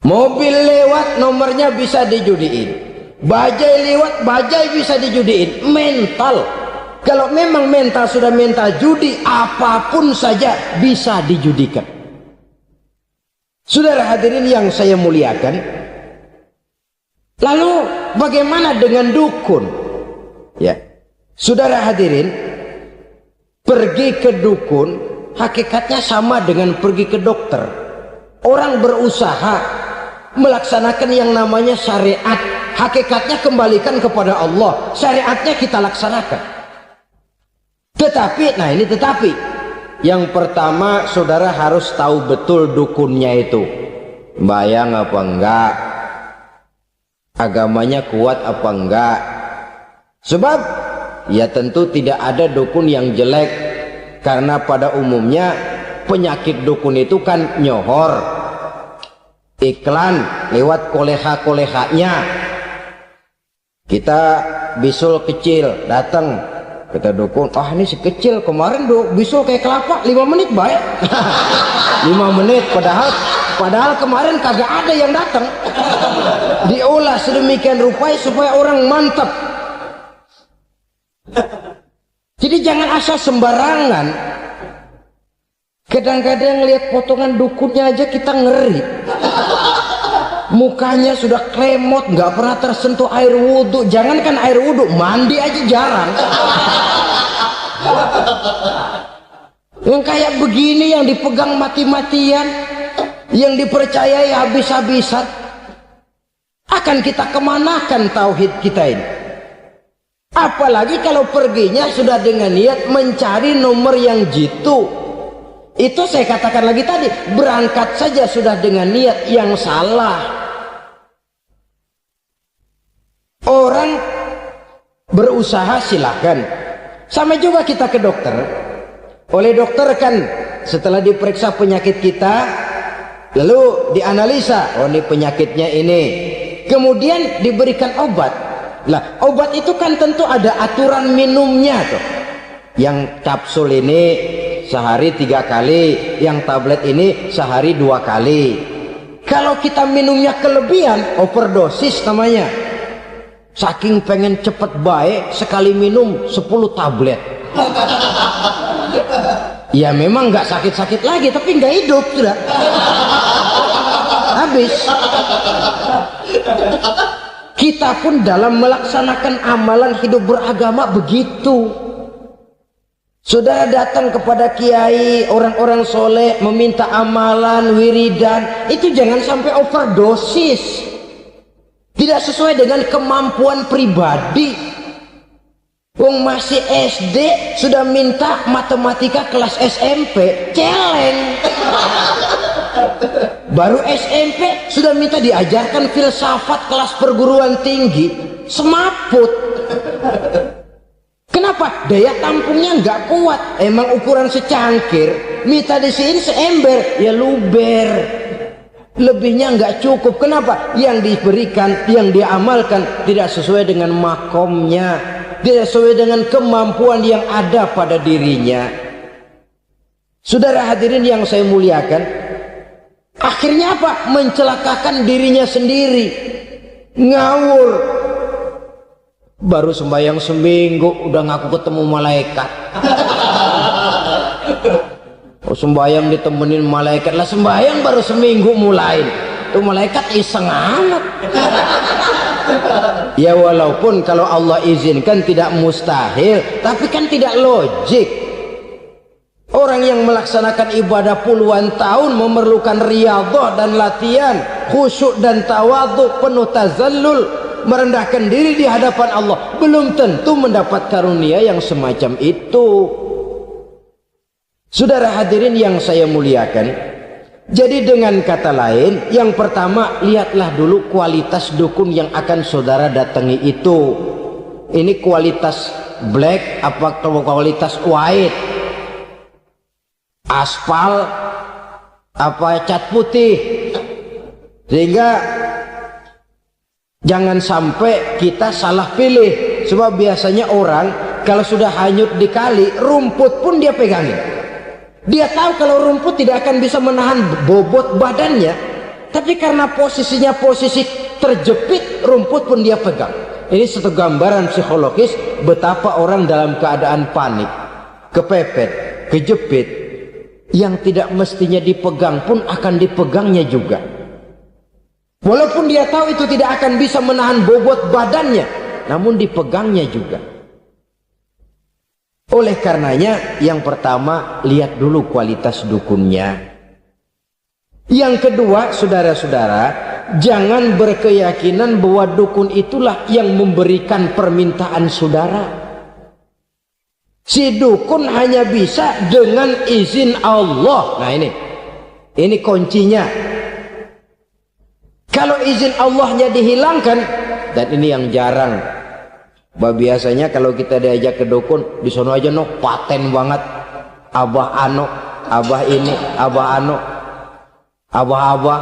Mobil lewat nomornya bisa dijudiin, bajai lewat bajai bisa dijudiin. Mental. Kalau memang mental sudah mental judi, apapun saja bisa dijudikan. Saudara hadirin yang saya muliakan, lalu bagaimana dengan dukun? Ya, saudara hadirin, pergi ke dukun hakikatnya sama dengan pergi ke dokter. Orang berusaha melaksanakan yang namanya syariat, hakikatnya kembalikan kepada Allah. Syariatnya kita laksanakan. Tetapi, nah ini tetapi, yang pertama saudara harus tahu betul dukunnya itu bayang apa enggak, agamanya kuat apa enggak. Sebab ya tentu tidak ada dukun yang jelek, karena pada umumnya penyakit dukun itu kan nyohor, iklan lewat koleha-kolehanya. Kita bisul kecil datang, kata dukun, ini si kecil kemarin bisul kayak kelapa 5 menit baik. 5 menit padahal kemarin kagak ada yang datang. Diolah sedemikian rupa supaya orang mantap. Jadi jangan asal sembarangan. Kadang-kadang lihat potongan dukunnya aja kita ngeri. Mukanya sudah klemot, nggak pernah tersentuh air wudhu. Jangankan air wudhu, mandi aja jarang. Yang kayak begini yang dipegang mati-matian, yang dipercayai habis-habisan, akan kita kemanakan tauhid kita ini? Apalagi kalau perginya sudah dengan niat mencari nomor yang jitu. Itu saya katakan lagi tadi, berangkat saja sudah dengan niat yang salah. Orang berusaha silahkan. Sama juga kita ke dokter. Oleh dokter kan setelah diperiksa penyakit kita, lalu dianalisa, oh ini penyakitnya ini. Kemudian diberikan obat. Lah, obat itu kan tentu ada aturan minumnya tuh. Yang kapsul ini sehari 3 kali, yang tablet ini sehari 2 kali. Kalau kita minumnya kelebihan, overdosis namanya. Saking pengen cepet baik, sekali minum 10 tablet. Ya memang nggak sakit-sakit lagi, tapi nggak hidup sudah. Habis. Kita pun dalam melaksanakan amalan hidup beragama begitu. Saudara datang kepada kiai, orang-orang soleh, meminta amalan, wiridan, itu jangan sampai overdosis. Tidak sesuai dengan kemampuan pribadi. Wong masih SD sudah minta matematika kelas SMP, celeng. Baru SMP sudah minta diajarkan filsafat kelas perguruan tinggi, semaput. Kenapa? Daya tampungnya nggak kuat. Emang ukuran secangkir, minta disiin seember, ya luber. Lebihnya nggak cukup. Kenapa? Yang diberikan, yang diamalkan tidak sesuai dengan makomnya, tidak sesuai dengan kemampuan yang ada pada dirinya. Saudara hadirin yang saya muliakan, akhirnya apa? Mencelakakan dirinya sendiri, ngawur. Baru sembahyang seminggu udah ngaku ketemu malaikat. Oh, sembahyang ditemenin malaikat lah, sembahyang baru seminggu mulai tuh malaikat iseng amat. Ya walaupun kalau Allah izinkan tidak mustahil, tapi kan tidak logik. Orang yang melaksanakan ibadah puluhan tahun memerlukan riyadhah dan latihan, khusyuk dan tawadhu, penuh tazallul, merendahkan diri di hadapan Allah, belum tentu mendapat karunia yang semacam itu. Saudara hadirin yang saya muliakan, jadi dengan kata lain, yang pertama, lihatlah dulu kualitas dukun yang akan saudara datangi itu. Ini kualitas black apa kualitas white? Aspal apa cat putih? Sehingga jangan sampai kita salah pilih. Sebab biasanya orang kalau sudah hanyut di kali, rumput pun dia pegangin. Dia tahu kalau rumput tidak akan bisa menahan bobot badannya, tapi karena posisinya posisi terjepit, rumput pun dia pegang. Ini satu gambaran psikologis betapa orang dalam keadaan panik, kepepet, kejepit, yang tidak mestinya dipegang pun akan dipegangnya juga. Walaupun dia tahu itu tidak akan bisa menahan bobot badannya, namun dipegangnya juga. Oleh karenanya, yang pertama, lihat dulu kualitas dukunnya. Yang kedua, saudara-saudara, jangan berkeyakinan bahwa dukun itulah yang memberikan permintaan saudara. Si dukun hanya bisa dengan izin Allah. Nah ini kuncinya. Kalau izin Allahnya dihilangkan, dan ini yang jarang. Biasanya kalau kita diajak ke dukun, di sono aja paten banget. Abah ano, abah ini, abah ano, abah-abah.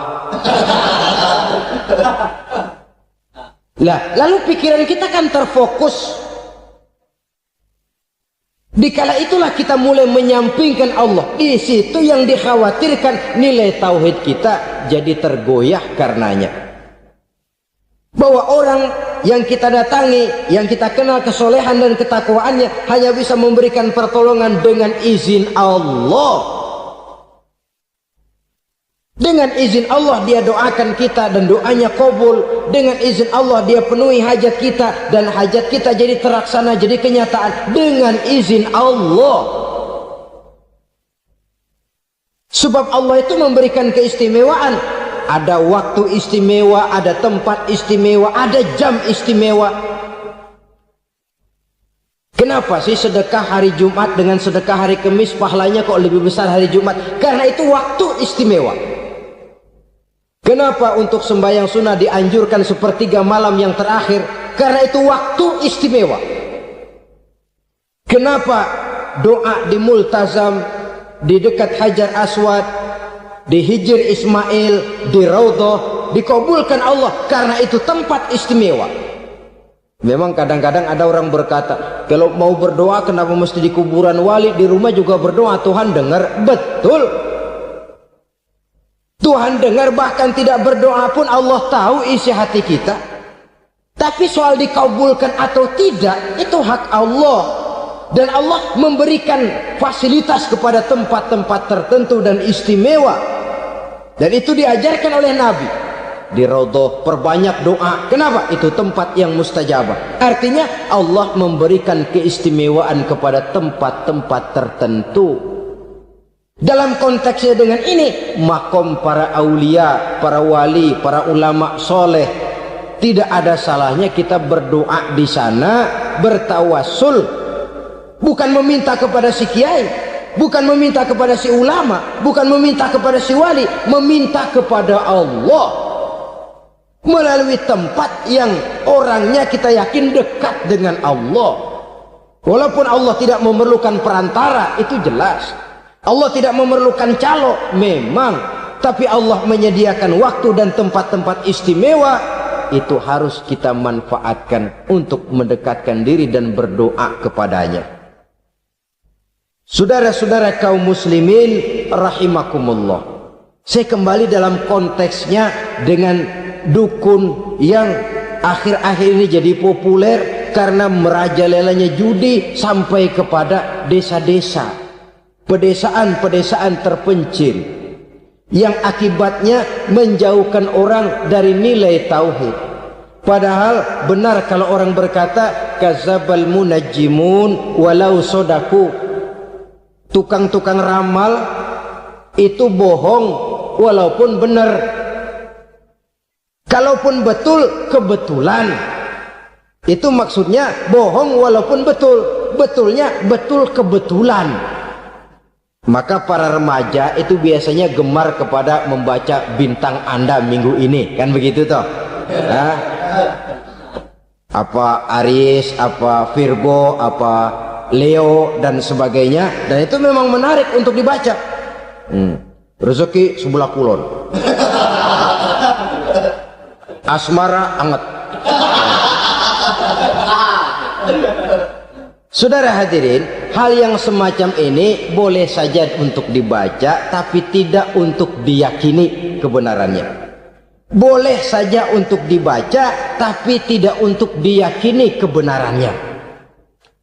Lah, lalu pikiran kita kan terfokus. Dikala itulah kita mulai menyampingkan Allah. Di situ yang dikhawatirkan nilai tauhid kita jadi tergoyah karenanya. Bahwa orang yang kita datangi, yang kita kenal kesolehan dan ketakwaannya, hanya bisa memberikan pertolongan dengan izin Allah. Dengan izin Allah dia doakan kita dan doanya kabul. Dengan izin Allah dia penuhi hajat kita dan hajat kita jadi terlaksana, jadi kenyataan dengan izin Allah. Sebab Allah itu memberikan keistimewaan. Ada waktu istimewa, ada tempat istimewa, ada jam istimewa. Kenapa sih sedekah hari Jumat dengan sedekah hari Kamis pahalanya kok lebih besar hari Jumat? Karena itu waktu istimewa. Kenapa untuk sembahyang sunnah dianjurkan sepertiga malam yang terakhir? Karena itu waktu istimewa. Kenapa doa di multazam, di dekat Hajar Aswad, di Hijr Ismail, di Raudhah dikabulkan Allah? Karena itu tempat istimewa. Memang kadang-kadang ada orang berkata, kalau mau berdoa kenapa mesti di kuburan wali? Di rumah juga berdoa, Tuhan dengar. Betul, Tuhan dengar, bahkan tidak berdoa pun Allah tahu isi hati kita. Tapi soal dikabulkan atau tidak, itu hak Allah. Dan Allah memberikan fasilitas kepada tempat-tempat tertentu dan istimewa. Dan itu diajarkan oleh Nabi. Di Raudhah perbanyak doa. Kenapa? Itu tempat yang mustajabah. Artinya Allah memberikan keistimewaan kepada tempat-tempat tertentu. Dalam konteksnya dengan ini, makom para aulia, para wali, para ulama soleh, tidak ada salahnya kita berdoa di sana, bertawassul. Bukan meminta kepada si kiai, bukan meminta kepada si ulama, bukan meminta kepada si wali, meminta kepada Allah melalui tempat yang orangnya kita yakin dekat dengan Allah. Walaupun Allah tidak memerlukan perantara, itu jelas. Allah tidak memerlukan calo, memang. Tapi Allah menyediakan waktu dan tempat-tempat istimewa, itu harus kita manfaatkan untuk mendekatkan diri dan berdoa kepadanya. Saudara-saudara kaum muslimin rahimakumullah, saya kembali dalam konteksnya dengan dukun yang akhir-akhir ini jadi populer karena merajalelanya judi sampai kepada desa-desa, pedesaan-pedesaan terpencil, yang akibatnya menjauhkan orang dari nilai tauhid. Padahal benar kalau orang berkata kadzabal munajjimun walau sodaku. Tukang-tukang ramal itu bohong walaupun benar. Kalaupun betul, kebetulan. Itu maksudnya bohong walaupun betul. Betulnya betul kebetulan. Maka para remaja itu biasanya gemar kepada membaca bintang Anda minggu ini, kan begitu toh? Apa Aries, apa Virgo, apa Leo dan sebagainya, dan itu memang menarik untuk dibaca. Rezeki sebelah kulon, asmara anget. Saudara hadirin, hal yang semacam ini boleh saja untuk dibaca, tapi tidak untuk diyakini kebenarannya. Boleh saja untuk dibaca, tapi tidak untuk diyakini kebenarannya.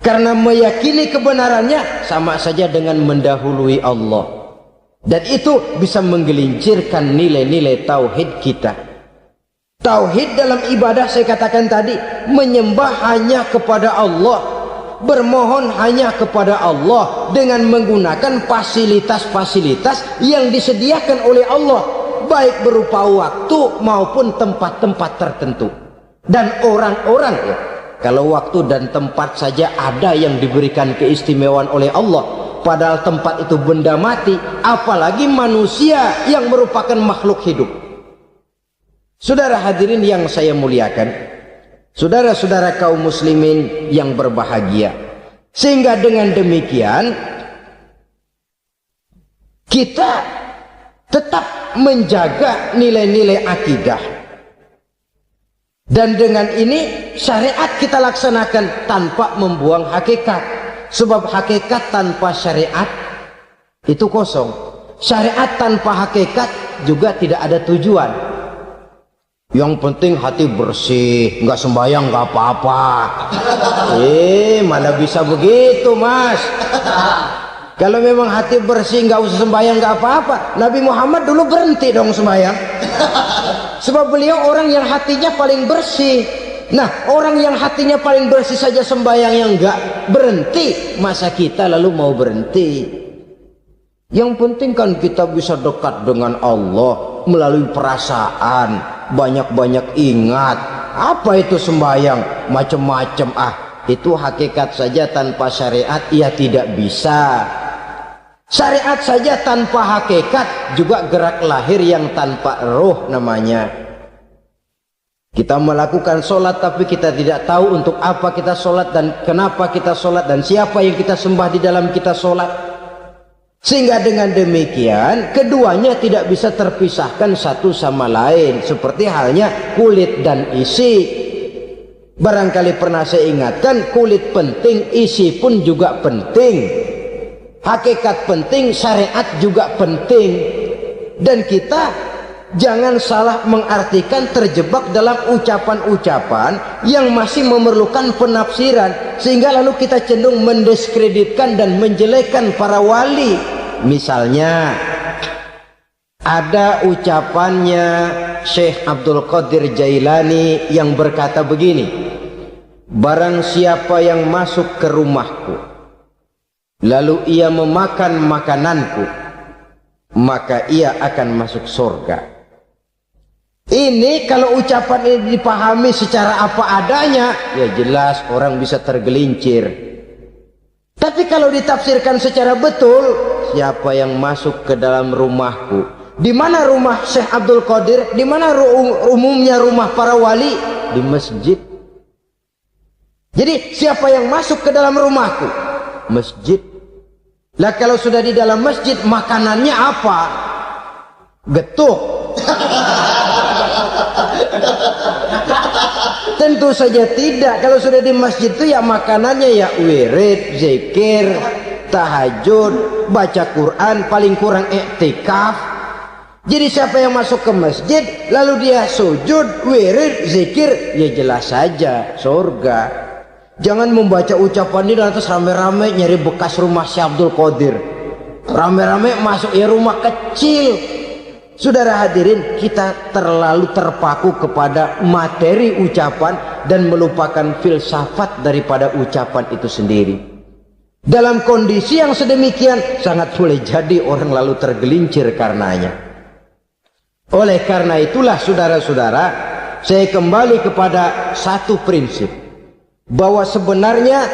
Karena meyakini kebenarannya sama saja dengan mendahului Allah. Dan itu bisa menggelincirkan nilai-nilai tauhid kita. Tauhid dalam ibadah saya katakan tadi, menyembah hanya kepada Allah, bermohon hanya kepada Allah dengan menggunakan fasilitas-fasilitas yang disediakan oleh Allah, baik berupa waktu maupun tempat-tempat tertentu. Dan orang-orang ya, kalau waktu dan tempat saja ada yang diberikan keistimewaan oleh Allah, padahal tempat itu benda mati, apalagi manusia yang merupakan makhluk hidup. Saudara hadirin yang saya muliakan, saudara-saudara kaum muslimin yang berbahagia, sehingga dengan demikian kita tetap menjaga nilai-nilai akidah. Dan dengan ini syariat kita laksanakan tanpa membuang hakikat. Sebab hakikat tanpa syariat itu kosong. Syariat tanpa hakikat juga tidak ada tujuan. Yang penting hati bersih, nggak sembahyang nggak apa-apa. Mana bisa begitu, Mas? Kalau memang hati bersih nggak usah sembahyang nggak apa-apa. Nabi Muhammad dulu berhenti dong sembahyang. Sebab beliau orang yang hatinya paling bersih. Nah, orang yang hatinya paling bersih saja sembahyang yang nggak berhenti, masa kita lalu mau berhenti? Yang penting kan kita bisa dekat dengan Allah melalui perasaan, banyak-banyak ingat. Apa itu sembahyang? Macam-macam. Itu hakikat saja tanpa syariat ia tidak bisa. Syariat saja tanpa hakikat juga gerak lahir yang tanpa roh namanya. Kita melakukan sholat tapi kita tidak tahu untuk apa kita sholat dan kenapa kita sholat dan siapa yang kita sembah di dalam kita sholat. Sehingga dengan demikian keduanya tidak bisa terpisahkan satu sama lain, seperti halnya kulit dan isi. Barangkali pernah saya ingatkan, kulit penting, isi pun juga penting. Hakikat penting, syariat juga penting. Dan kita jangan salah mengartikan, terjebak dalam ucapan-ucapan yang masih memerlukan penafsiran, sehingga lalu kita cenderung mendiskreditkan dan menjelekkan para wali. Misalnya ada ucapannya Syekh Abdul Qadir Jailani yang berkata begini, barang siapa yang masuk ke rumahku lalu ia memakan makananku, maka ia akan masuk surga. Ini kalau ucapan ini dipahami secara apa adanya, ya jelas orang bisa tergelincir. Tapi kalau ditafsirkan secara betul, siapa yang masuk ke dalam rumahku? Di mana rumah Syekh Abdul Qadir? Di mana umumnya rumah para wali? Di masjid. Jadi siapa yang masuk ke dalam rumahku? Masjid. Lah kalau sudah di dalam masjid, makanannya apa? Getuk. Tentu saja tidak. Kalau sudah di masjid itu ya makanannya ya wirid, zikir, tahajud, baca Quran, paling kurang iktikaf. Jadi siapa yang masuk ke masjid lalu dia sujud, wirid, zikir, ya jelas saja surga. Jangan membaca ucapan ini dan terus rame-rame nyari bekas rumah Syekh Abdul Qadir. Rame-rame masuk ya rumah kecil. Saudara hadirin, kita terlalu terpaku kepada materi ucapan dan melupakan filsafat daripada ucapan itu sendiri. Dalam kondisi yang sedemikian, sangat boleh jadi orang lalu tergelincir karenanya. Oleh karena itulah saudara-saudara, saya kembali kepada satu prinsip, bahwa sebenarnya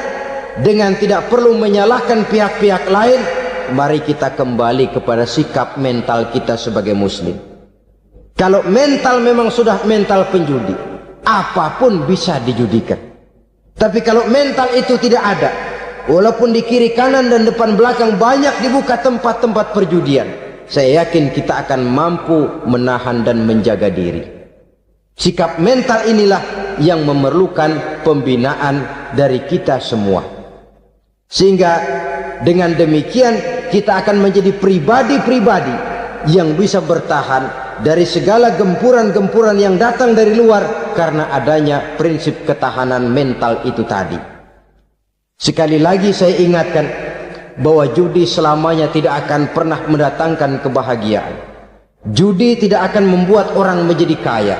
dengan tidak perlu menyalahkan pihak-pihak lain, mari kita kembali kepada sikap mental kita sebagai muslim. Kalau mental memang sudah mental penjudi, apapun bisa dijudikan. Tapi kalau mental itu tidak ada, walaupun di kiri kanan dan depan belakang banyak dibuka tempat-tempat perjudian, saya yakin kita akan mampu menahan dan menjaga diri. Sikap mental inilah yang memerlukan pembinaan dari kita semua. Sehingga dengan demikian kita akan menjadi pribadi-pribadi yang bisa bertahan dari segala gempuran-gempuran yang datang dari luar karena adanya prinsip ketahanan mental itu tadi. Sekali lagi saya ingatkan bahwa judi selamanya tidak akan pernah mendatangkan kebahagiaan. Judi tidak akan membuat orang menjadi kaya.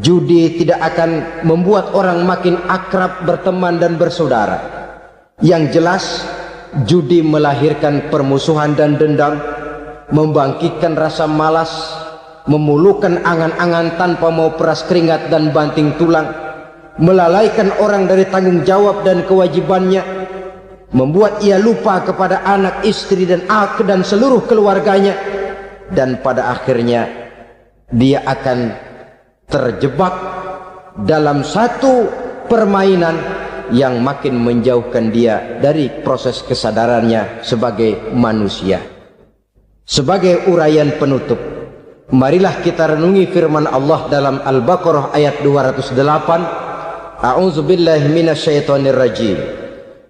Judi tidak akan membuat orang makin akrab berteman dan bersaudara. Yang jelas, judi melahirkan permusuhan dan dendam, membangkitkan rasa malas, memulukan angan-angan tanpa mau peras keringat dan banting tulang, melalaikan orang dari tanggung jawab dan kewajibannya, membuat ia lupa kepada anak, istri dan seluruh keluarganya, dan pada akhirnya dia akan terjebak dalam satu permainan yang makin menjauhkan dia dari proses kesadarannya sebagai manusia. Sebagai uraian penutup, marilah kita renungi firman Allah dalam Al-Baqarah ayat 208. A'udzu billahi minasyaitonir rajim.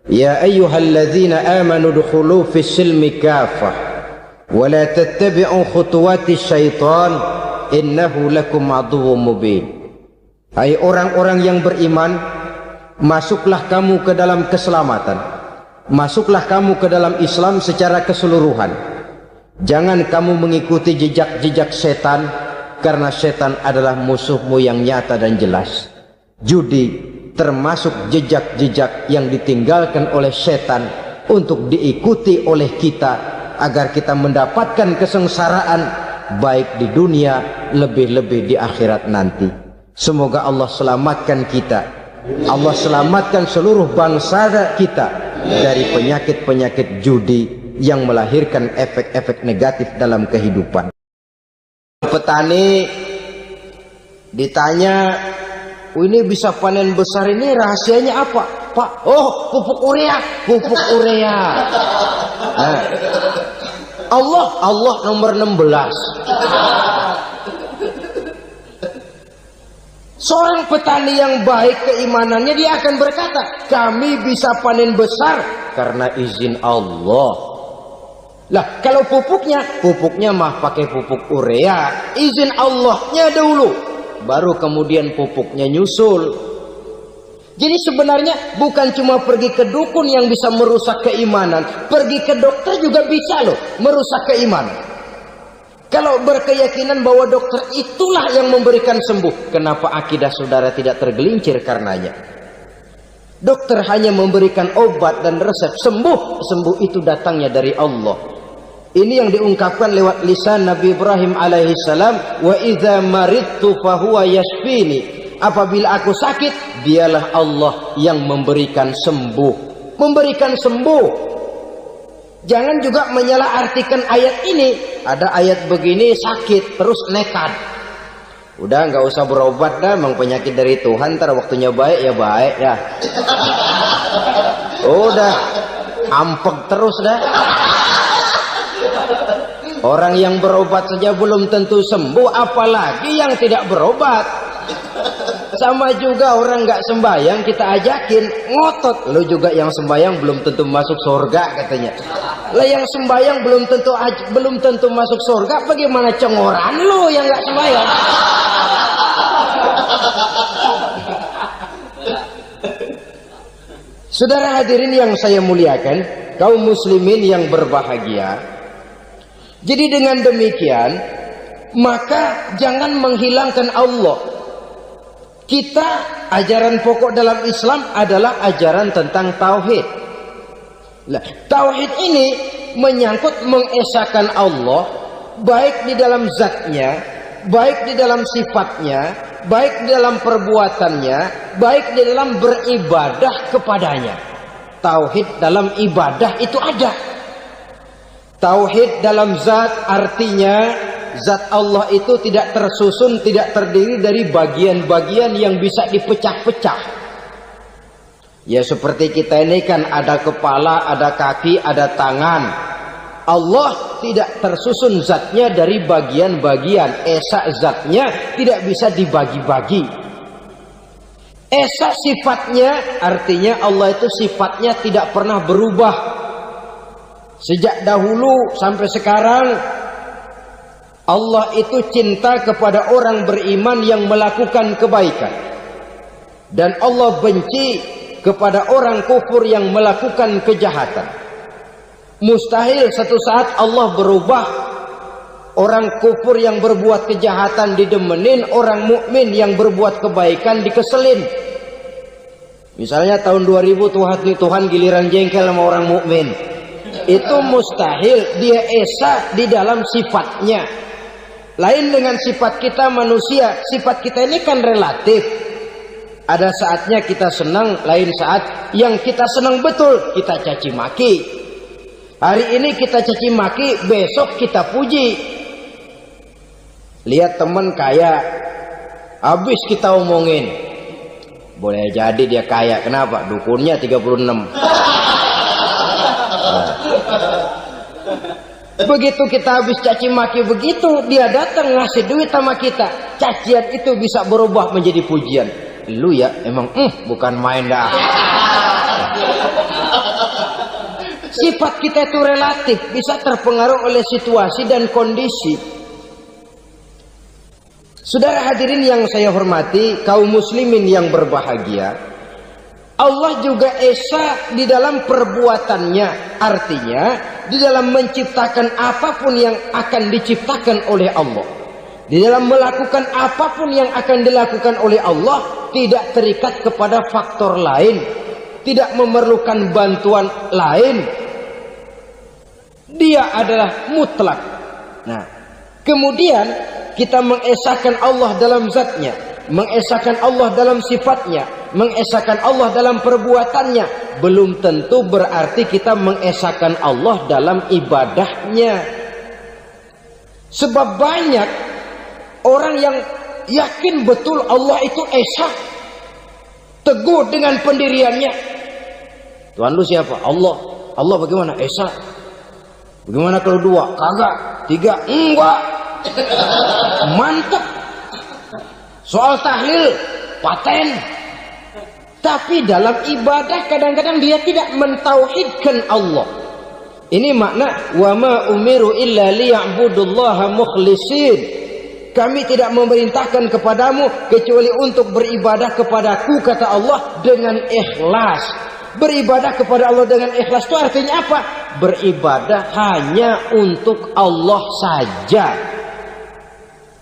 Ya ayyuhalladzina amanu dukhulu fis silmi kafah wa la tattabi'u khutuwatis syaitan innahu lakum aduwwum mubin. Hai orang-orang yang beriman, masuklah kamu ke dalam keselamatan, masuklah kamu ke dalam Islam secara keseluruhan. Jangan kamu mengikuti jejak-jejak setan, karena setan adalah musuhmu yang nyata dan jelas. Judi termasuk jejak-jejak yang ditinggalkan oleh setan untuk diikuti oleh kita, agar kita mendapatkan kesengsaraan baik di dunia, lebih-lebih di akhirat nanti. Semoga Allah selamatkan kita, Allah selamatkan seluruh bangsa kita dari penyakit-penyakit judi yang melahirkan efek-efek negatif dalam kehidupan. Petani ditanya, ini bisa panen besar ini rahasianya apa, Pak? Oh, pupuk urea, pupuk urea. Nah, Allah nomor 16. Seorang petani yang baik keimanannya, dia akan berkata, kami bisa panen besar karena izin Allah. Lah, kalau pupuknya mah pakai pupuk urea, izin Allahnya dulu, baru kemudian pupuknya nyusul. Jadi sebenarnya bukan cuma pergi ke dukun yang bisa merusak keimanan, pergi ke dokter juga bisa loh merusak keimanan. Kalau berkeyakinan bahwa dokter itulah yang memberikan sembuh, kenapa akidah saudara tidak tergelincir karenanya? Dokter hanya memberikan obat dan resep, sembuh itu datangnya dari Allah. Ini yang diungkapkan lewat lisan Nabi Ibrahim alaihissalam, wa idza maridtu fahuwa yashfini. Apabila aku sakit, dialah Allah yang memberikan sembuh. Memberikan sembuh. Jangan juga menyalahartikan ayat ini. Ada ayat begini sakit terus nekat. Udah nggak usah berobat dah, memang penyakit dari Tuhan. Ntar waktunya baik ya baik ya. Udah ampek terus dah. Orang yang berobat saja belum tentu sembuh, apalagi yang tidak berobat. Sama juga orang nggak sembahyang kita ajakin ngotot, lo juga yang sembahyang belum tentu masuk surga katanya. Lah yang sembahyang belum tentu masuk surga, bagaimana cengoran lo yang nggak sembahyang? Saudara hadirin yang saya muliakan, kaum muslimin yang berbahagia. Jadi dengan demikian, maka jangan menghilangkan Allah. Kita, ajaran pokok dalam Islam adalah ajaran tentang tauhid. Nah, tauhid ini menyangkut mengesahkan Allah, baik di dalam zatnya, baik di dalam sifatnya, baik di dalam perbuatannya, baik di dalam beribadah kepadanya. Tauhid dalam ibadah itu ada. Tauhid dalam zat artinya zat Allah itu tidak tersusun, tidak terdiri dari bagian-bagian yang bisa dipecah-pecah. Ya seperti kita ini kan ada kepala, ada kaki, ada tangan. Allah tidak tersusun zatnya dari bagian-bagian. Esa zatnya tidak bisa dibagi-bagi. Esa sifatnya artinya Allah itu sifatnya tidak pernah berubah. Sejak dahulu sampai sekarang Allah itu cinta kepada orang beriman yang melakukan kebaikan. Dan Allah benci kepada orang kufur yang melakukan kejahatan. Mustahil satu saat Allah berubah. Orang kufur yang berbuat kejahatan didemenin, orang mukmin yang berbuat kebaikan dikeselin. Misalnya tahun 2000 Tuhan giliran jengkel sama orang mukmin. Itu mustahil, dia esa di dalam sifatnya. Lain dengan sifat kita manusia. Sifat kita ini kan relatif. Ada saatnya kita senang, lain saat yang kita senang betul kita caci maki. Hari ini kita caci maki, besok kita puji. Lihat teman kaya, habis kita omongin. Boleh jadi dia kaya, kenapa? Dukunnya 36. Begitu kita habis caci maki begitu, dia datang ngasih duit sama kita. Cacian itu bisa berubah menjadi pujian. Lu ya emang bukan main dah. Sifat kita itu relatif, bisa terpengaruh oleh situasi dan kondisi. Saudara hadirin yang saya hormati, kaum muslimin yang berbahagia, Allah juga esa di dalam perbuatannya. Artinya di dalam menciptakan apapun yang akan diciptakan oleh Allah, di dalam melakukan apapun yang akan dilakukan oleh Allah, tidak terikat kepada faktor lain, tidak memerlukan bantuan lain. Dia adalah mutlak. Nah, kemudian kita mengesahkan Allah dalam zatnya, mengesahkan Allah dalam sifatnya, mengesahkan Allah dalam perbuatannya. Belum tentu berarti kita mengesahkan Allah dalam ibadahnya. Sebab banyak orang yang yakin betul Allah itu esa, teguh dengan pendiriannya. Tuhan lu siapa? Allah. Allah bagaimana? Esa. Bagaimana kalau dua? Kagak. Tiga? Enggak. Mantap. Soal tahlil paten. Tapi dalam ibadah kadang-kadang dia tidak mentauhidkan Allah. Ini makna wa ma umiru illa liya'budullaha mukhlisin. Kami tidak memerintahkan kepadamu kecuali untuk beribadah kepadaku, kata Allah, dengan ikhlas. Beribadah kepada Allah dengan ikhlas itu artinya apa? Beribadah hanya untuk Allah saja.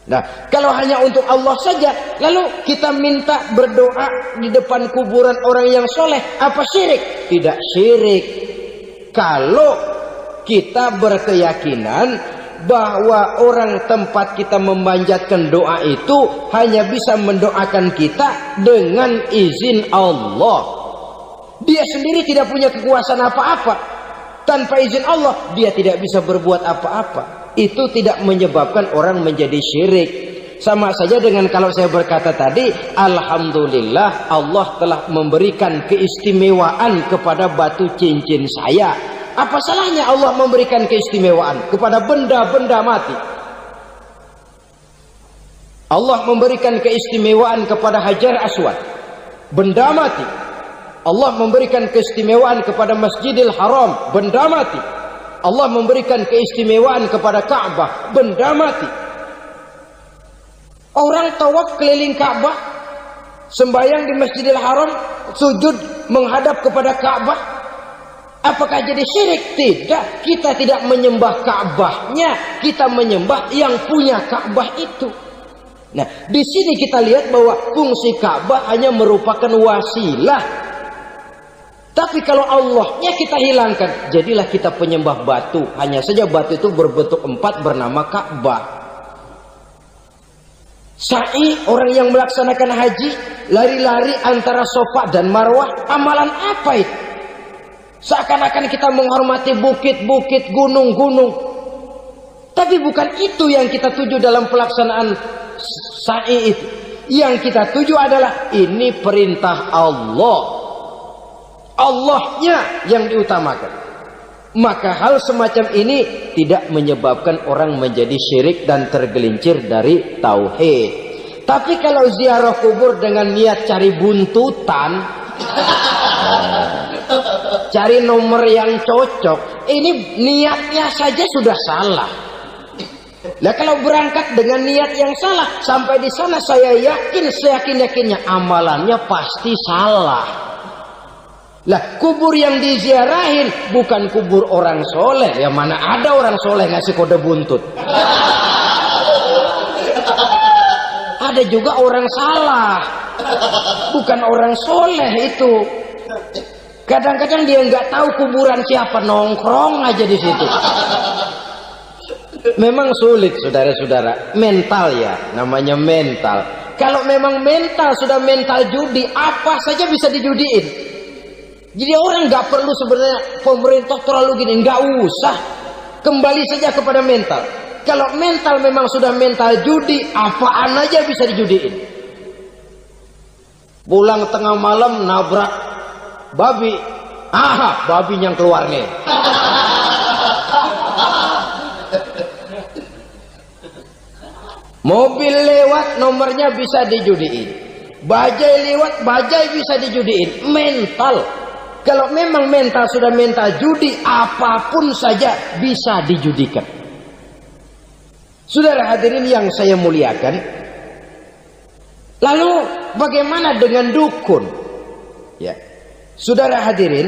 Nah, kalau hanya untuk Allah saja, lalu kita minta berdoa di depan kuburan orang yang soleh, apa syirik? Tidak syirik. Kalau kita berkeyakinan bahwa orang tempat kita memanjatkan doa itu hanya bisa mendoakan kita dengan izin Allah. Dia sendiri tidak punya kekuasaan apa-apa. Tanpa izin Allah, dia tidak bisa berbuat apa-apa. Itu tidak menyebabkan orang menjadi syirik. Sama saja dengan kalau saya berkata tadi, alhamdulillah Allah telah memberikan keistimewaan kepada batu cincin saya. Apa salahnya Allah memberikan keistimewaan kepada benda-benda mati? Allah memberikan keistimewaan kepada Hajar Aswad, benda mati. Allah memberikan keistimewaan kepada Masjidil Haram, benda mati. Allah memberikan keistimewaan kepada Ka'bah, benda mati. Orang tawaf keliling Ka'bah, sembahyang di Masjidil Haram, sujud menghadap kepada Ka'bah. Apakah jadi syirik? Tidak. Kita tidak menyembah Ka'bahnya, kita menyembah yang punya Ka'bah itu. Nah, di sini kita lihat bahwa fungsi Ka'bah hanya merupakan wasilah. Tapi kalau Allahnya kita hilangkan, jadilah kita penyembah batu. Hanya saja batu itu berbentuk 4 bernama Ka'bah. Sa'i, orang yang melaksanakan haji, lari-lari antara Safa dan Marwah, amalan apa itu? Seakan-akan kita menghormati bukit-bukit, gunung-gunung. Tapi bukan itu yang kita tuju dalam pelaksanaan sa'i itu. Yang kita tuju adalah ini perintah Allah. Allahnya yang diutamakan. Maka hal semacam ini tidak menyebabkan orang menjadi syirik dan tergelincir dari tauhid. Tapi kalau ziarah kubur dengan niat cari buntutan, cari nomor yang cocok, ini niatnya saja sudah salah. Nah, kalau berangkat dengan niat yang salah, sampai di sana saya yakin, seyakin-yakinnya amalannya pasti salah. Lah, kubur yang diziarahin bukan kubur orang soleh. Ya mana ada orang soleh ngasih kode buntut. Ada juga orang salah, bukan orang soleh itu. Kadang-kadang dia nggak tahu kuburan siapa, nongkrong aja di situ. Memang sulit, saudara-saudara. Mental ya, namanya mental. Kalau memang mental sudah mental judi, apa saja bisa dijudiin. Jadi orang nggak perlu sebenarnya pemerintah terlalu gini, nggak usah. Kembali saja kepada mental. Kalau mental memang sudah mental judi, apaan aja bisa dijudiin. Pulang tengah malam nabrak babi, babi yang keluar nih. Mobil lewat, nomornya bisa dijudiin. Bajai lewat, bajai bisa dijudiin. Mental. Kalau memang mental sudah mental judi, apapun saja bisa dijudikan. Saudara hadirin yang saya muliakan, lalu bagaimana dengan dukun? Ya, saudara hadirin,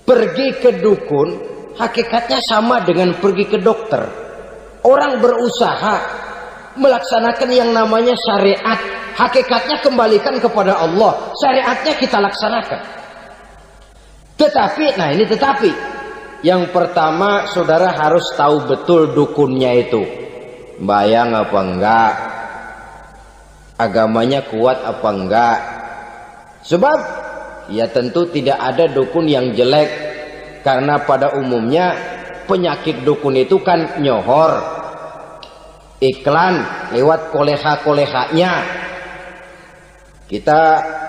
pergi ke dukun hakikatnya sama dengan pergi ke dokter. Orang berusaha melaksanakan yang namanya syariat, hakikatnya kembalikan kepada Allah. Syariatnya kita laksanakan. Tetapi, nah ini tetapi, yang pertama saudara harus tahu betul dukunnya itu bayang apa enggak, agamanya kuat apa enggak. Sebab ya tentu tidak ada dukun yang jelek, karena pada umumnya penyakit dukun itu kan nyohor, iklan lewat koleha-kolehanya. Kita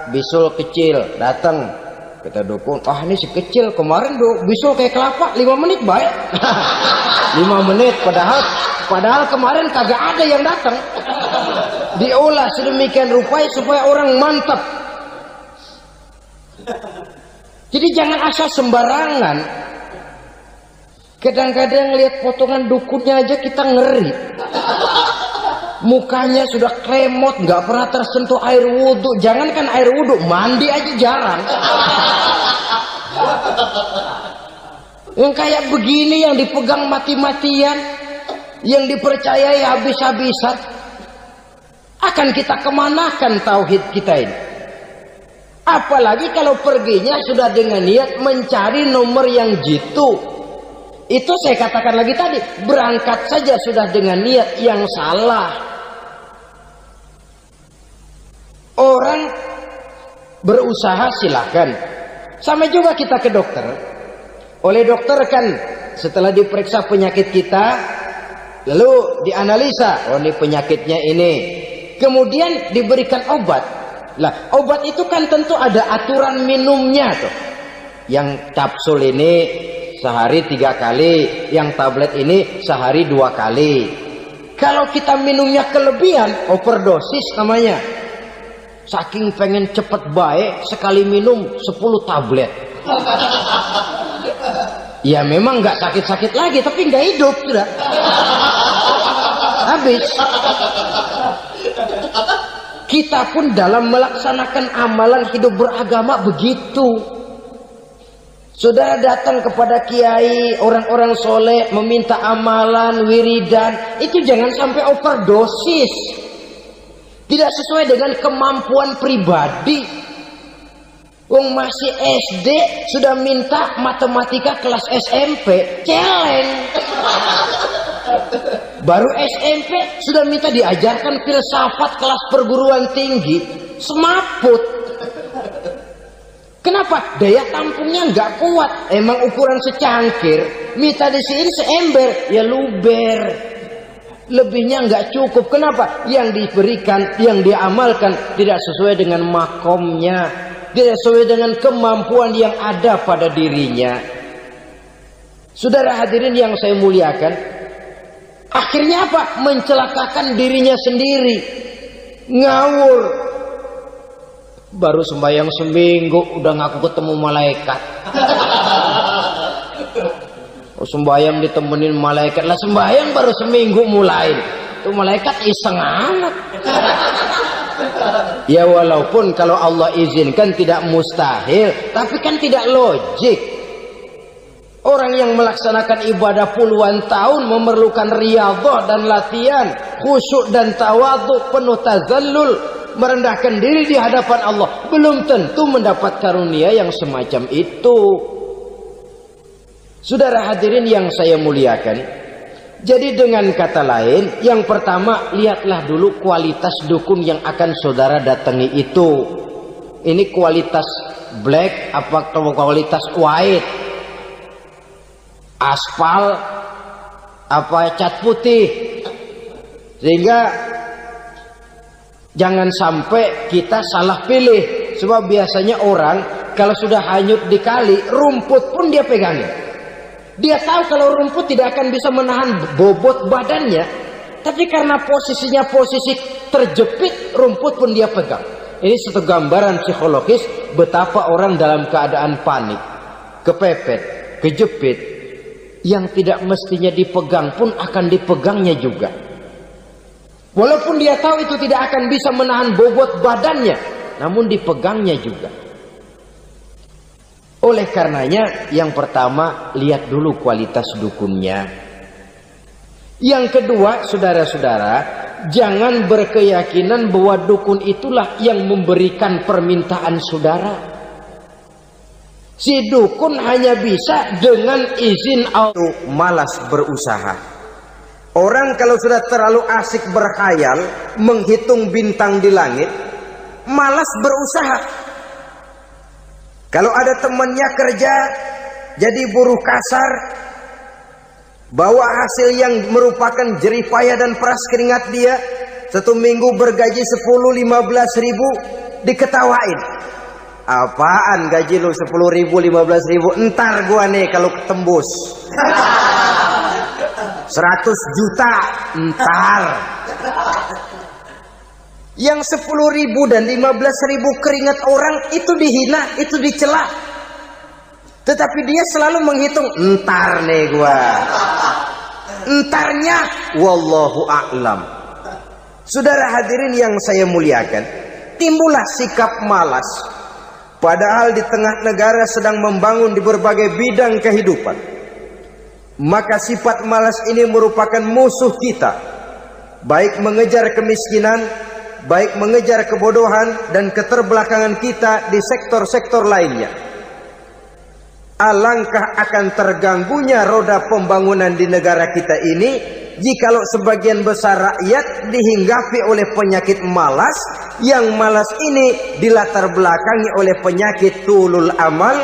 bisul kecil datang, kita dukun, ini si kecil kemarin bisul kayak kelapa 5 menit baik. 5 menit padahal kemarin kagak ada yang datang. Diolah sedemikian rupa supaya orang mantap. Jadi jangan asal sembarangan. Kadang-kadang lihat potongan dukunnya aja kita ngeri. Mukanya sudah kremot, nggak pernah tersentuh air wudhu. Jangankan air wudhu, mandi aja jarang. Yang kayak begini yang dipegang mati-matian, yang dipercayai habis-habisan, akan kita kemanakan tauhid kita ini? Apalagi kalau perginya sudah dengan niat mencari nomor yang jitu. Itu saya katakan lagi tadi, berangkat saja sudah dengan niat yang salah. Orang berusaha silahkan. Sama juga kita ke dokter. Oleh dokter kan setelah diperiksa penyakit kita, lalu dianalisa, oh ini penyakitnya ini. Kemudian diberikan obat. Lah, obat itu kan tentu ada aturan minumnya tuh. Yang kapsul ini sehari 3 kali, yang tablet ini sehari 2 kali. Kalau kita minumnya kelebihan, overdosis namanya. Saking pengen cepet baik, sekali minum 10 tablet. Ya memang nggak sakit-sakit lagi, tapi nggak hidup sudah. Habis. Kita pun dalam melaksanakan amalan hidup beragama begitu. Saudara datang kepada kiai, orang-orang soleh, meminta amalan, wiridan, itu jangan sampai overdosis. Tidak sesuai dengan kemampuan pribadi. Wong masih SD sudah minta matematika kelas SMP, celeng. Baru SMP sudah minta diajarkan filsafat kelas perguruan tinggi, semaput. Kenapa? Daya tampungnya nggak kuat. Emang ukuran secangkir, minta di sini seember, ya luber. Lebihnya nggak cukup. Kenapa? Yang diberikan, yang diamalkan tidak sesuai dengan makomnya, tidak sesuai dengan kemampuan yang ada pada dirinya. Saudara hadirin yang saya muliakan, akhirnya apa? Mencelakakan dirinya sendiri, ngawur. Baru sembahyang seminggu udah ngaku ketemu malaikat. Oh, sembahyang ditemenin malaikat lah, sembahyang baru seminggu mulai. Tuh malaikat iseng amat. Ya walaupun kalau Allah izinkan tidak mustahil, tapi kan tidak logik. Orang yang melaksanakan ibadah puluhan tahun memerlukan riyadhah dan latihan, khusyuk dan tawadhu, penuh tazallul, merendahkan diri di hadapan Allah, belum tentu mendapat karunia yang semacam itu. Saudara hadirin yang saya muliakan, jadi dengan kata lain, yang pertama, lihatlah dulu kualitas dukun yang akan saudara datangi itu. Ini kualitas black apa kualitas white, aspal apa cat putih, sehingga jangan sampai kita salah pilih. Sebab biasanya orang kalau sudah hanyut di kali, rumput pun dia pegangin. Dia tahu kalau rumput tidak akan bisa menahan bobot badannya, tapi karena posisinya posisi terjepit, rumput pun dia pegang. Ini satu gambaran psikologis betapa orang dalam keadaan panik, kepepet, kejepit, yang tidak mestinya dipegang pun akan dipegangnya juga. Walaupun dia tahu itu tidak akan bisa menahan bobot badannya, namun dipegangnya juga. Oleh karenanya, yang pertama, lihat dulu kualitas dukunnya. Yang kedua, saudara-saudara, jangan berkeyakinan bahwa dukun itulah yang memberikan permintaan saudara. Si dukun hanya bisa dengan izin Allah. Malas berusaha. Orang kalau sudah terlalu asik berkhayal, menghitung bintang di langit, malas berusaha. Kalau ada temannya kerja jadi buruh kasar, bawa hasil yang merupakan jerih payah dan peras keringat dia, satu minggu bergaji 10-15 ribu, diketawain. Apaan gaji lu 10 ribu 15 ribu? Entar gua nih kalau ketembus 100 juta entar. Yang 10 ribu dan 15 ribu keringat orang itu dihina, itu dicela. Tetapi dia selalu menghitung, entar nih gua. Entarnya wallahu a'lam. Saudara hadirin yang saya muliakan, timbullah sikap malas. Padahal di tengah negara sedang membangun di berbagai bidang kehidupan. Maka sifat malas ini merupakan musuh kita. Baik mengejar kemiskinan, baik mengejar kebodohan dan keterbelakangan kita di sektor-sektor lainnya. Alangkah akan terganggunya roda pembangunan di negara kita ini jikalau sebagian besar rakyat dihinggapi oleh penyakit malas, yang malas ini dilatar belakangi oleh penyakit tulul amal,